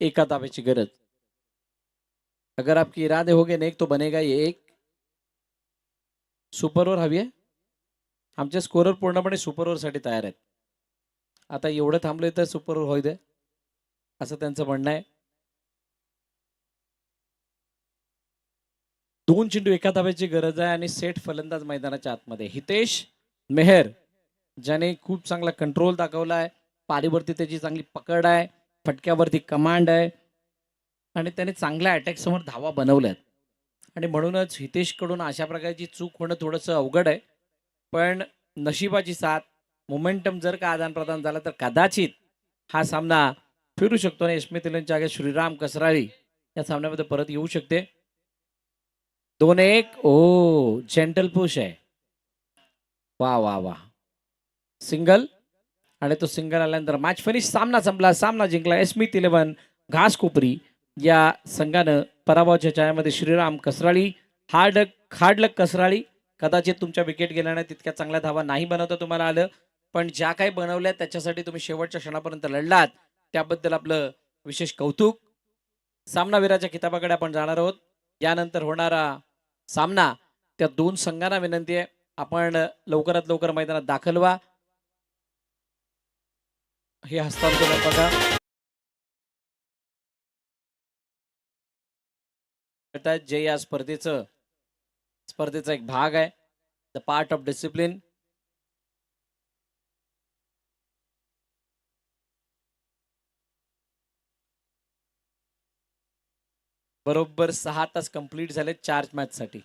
1 धाब्याची गरज. अगर आपके इरादे हो गए नेक तो बनेगा ये एक. सुपरवर हवी आहे. आमचे स्कोरर पूर्णपणे सुपरवरसाठी तयार आहेत. आता एवढं थांबलोय तर सुपरवर होऊ दे असं त्यांचं म्हणणं आहे. 2 चेंडू 1 धाब्याची गरज आहे आणि सेट फलंदाज मैदानाच्या आतमध्ये हितेश मेहर, ज्याने खूप चांगला कंट्रोल दाखवला आहे. पारीवरती त्याची चांगली पकड आहे, फटक्यावरती कमांड आहे आणि त्याने चांगल्या अटॅक समोर धावा बनवल्यात. आणि म्हणूनच हितेशकडून अशा प्रकारची चूक होणं थोडंसं अवघड आहे. पण नशिबाची साथ, मोमेंटम जर का आदान प्रदान झाला तर कदाचित हा सामना फिरू शकतो आणि यशमित इलेनच्या जागी श्रीराम कसराळी या सामन्यामध्ये परत येऊ शकते. 2-1. ओ जेंटल पुश आहे. वा वा वा. सिंगल आणि तो सिंगल आल्यानंतर मॅच फिनिश. सामना संपला. सामना जिंकला यशमित 11 घासकोपरी या संघानं. पराभवाच्या छायामध्ये श्रीराम कसराळी. हार्ड लक कसराळी. कदाचित तुमच्या विकेट गेल्याने तितक्या चांगल्या धावा नाही बनवता तुम्हाला आलं, पण ज्या काही बनवल्या त्याच्यासाठी तुम्ही शेवटच्या क्षणापर्यंत लढलात, त्याबद्दल आपलं विशेष कौतुक. सामनावीराच्या किताबाकडे आपण जाणार आहोत. यानंतर होणारा सामना त्या दोन संघांना विनंती आहे आपण लवकरात लवकर मैदानात दाखल व्हा. हे हस्तांतरण बघा. जे या स्पर्धेचा एक भाग आहे. The part of discipline. बरोबर 6 तास कंप्लीट झाले 4 मॅच साठी.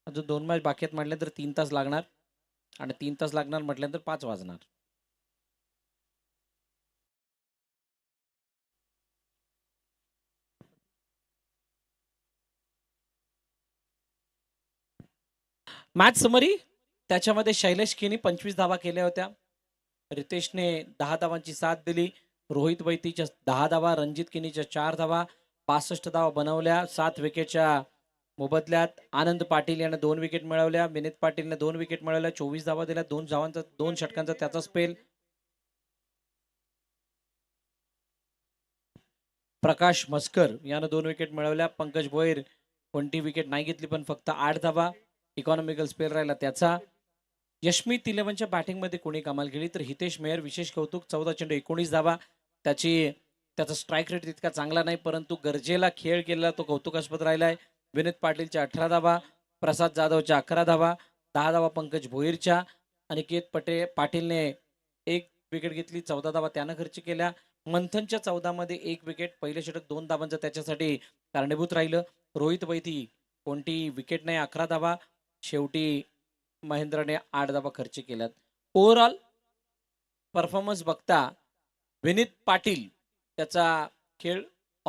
अजून 2 मॅच बाकी आहेत म्हटलं तर 3 तास लागणार आणि 3 तास लागणार म्हटल्यानंतर 5 वाजणार. मॅच समरी त्याच्यामध्ये शैलेश केनी 25 धावा केल्या होत्या. रितेशने 10 धावांची साथ दिली. रोहित वैतीच्या 10 धावा, रणजित केनीच्या 4 धावा, 65 धावा बनवल्या 7 विकेटच्या मोबदल्यात. आनंद पाटील याने 2 विकेट मिळवल्या. विनीत पाटीलने 2 विकेट मिळवल्या, 24 धावा दिल्या, 2 षटकांचा त्याचा स्पेल. प्रकाश मस्कर यानं 2 विकेट मिळवल्या. पंकज भोईर कोणती विकेट नाही घेतली पण फक्त 8 धावा. इकॉनॉमिकल स्पेल राहिला त्याचा. यशमीत 11च्या बॅटिंग मध्ये कोणी कमाल केली तर हितेश मेहर विशेष कौतुक. 14 चेंडू 19 धावा. त्याचा स्ट्राईक रेट तितका चांगला नाही परंतु गरजेला खेळ केलेला तो कौतुकास्पद राहिलाय. विनीत पाटीलच्या 18 धावा, प्रसाद जाधवच्या 11 धावा, 10 धावा पंकज भोईरच्या. अनिकेत पाटीलने 1 विकेट घेतली, 14 धावा त्यानं खर्च केल्या. मंथनच्या 14 मध्ये 1 विकेट, पहिले षटक 2 धावांचं त्याच्यासाठी कारणीभूत राहिलं. रोहित वैती कोणती विकेट नाही, 11 धावा. शेवटी महेंद्रने 8 धावा खर्च केल्यात. ओव्हरऑल परफॉर्मन्स बघता विनीत पाटील त्याचा खेळ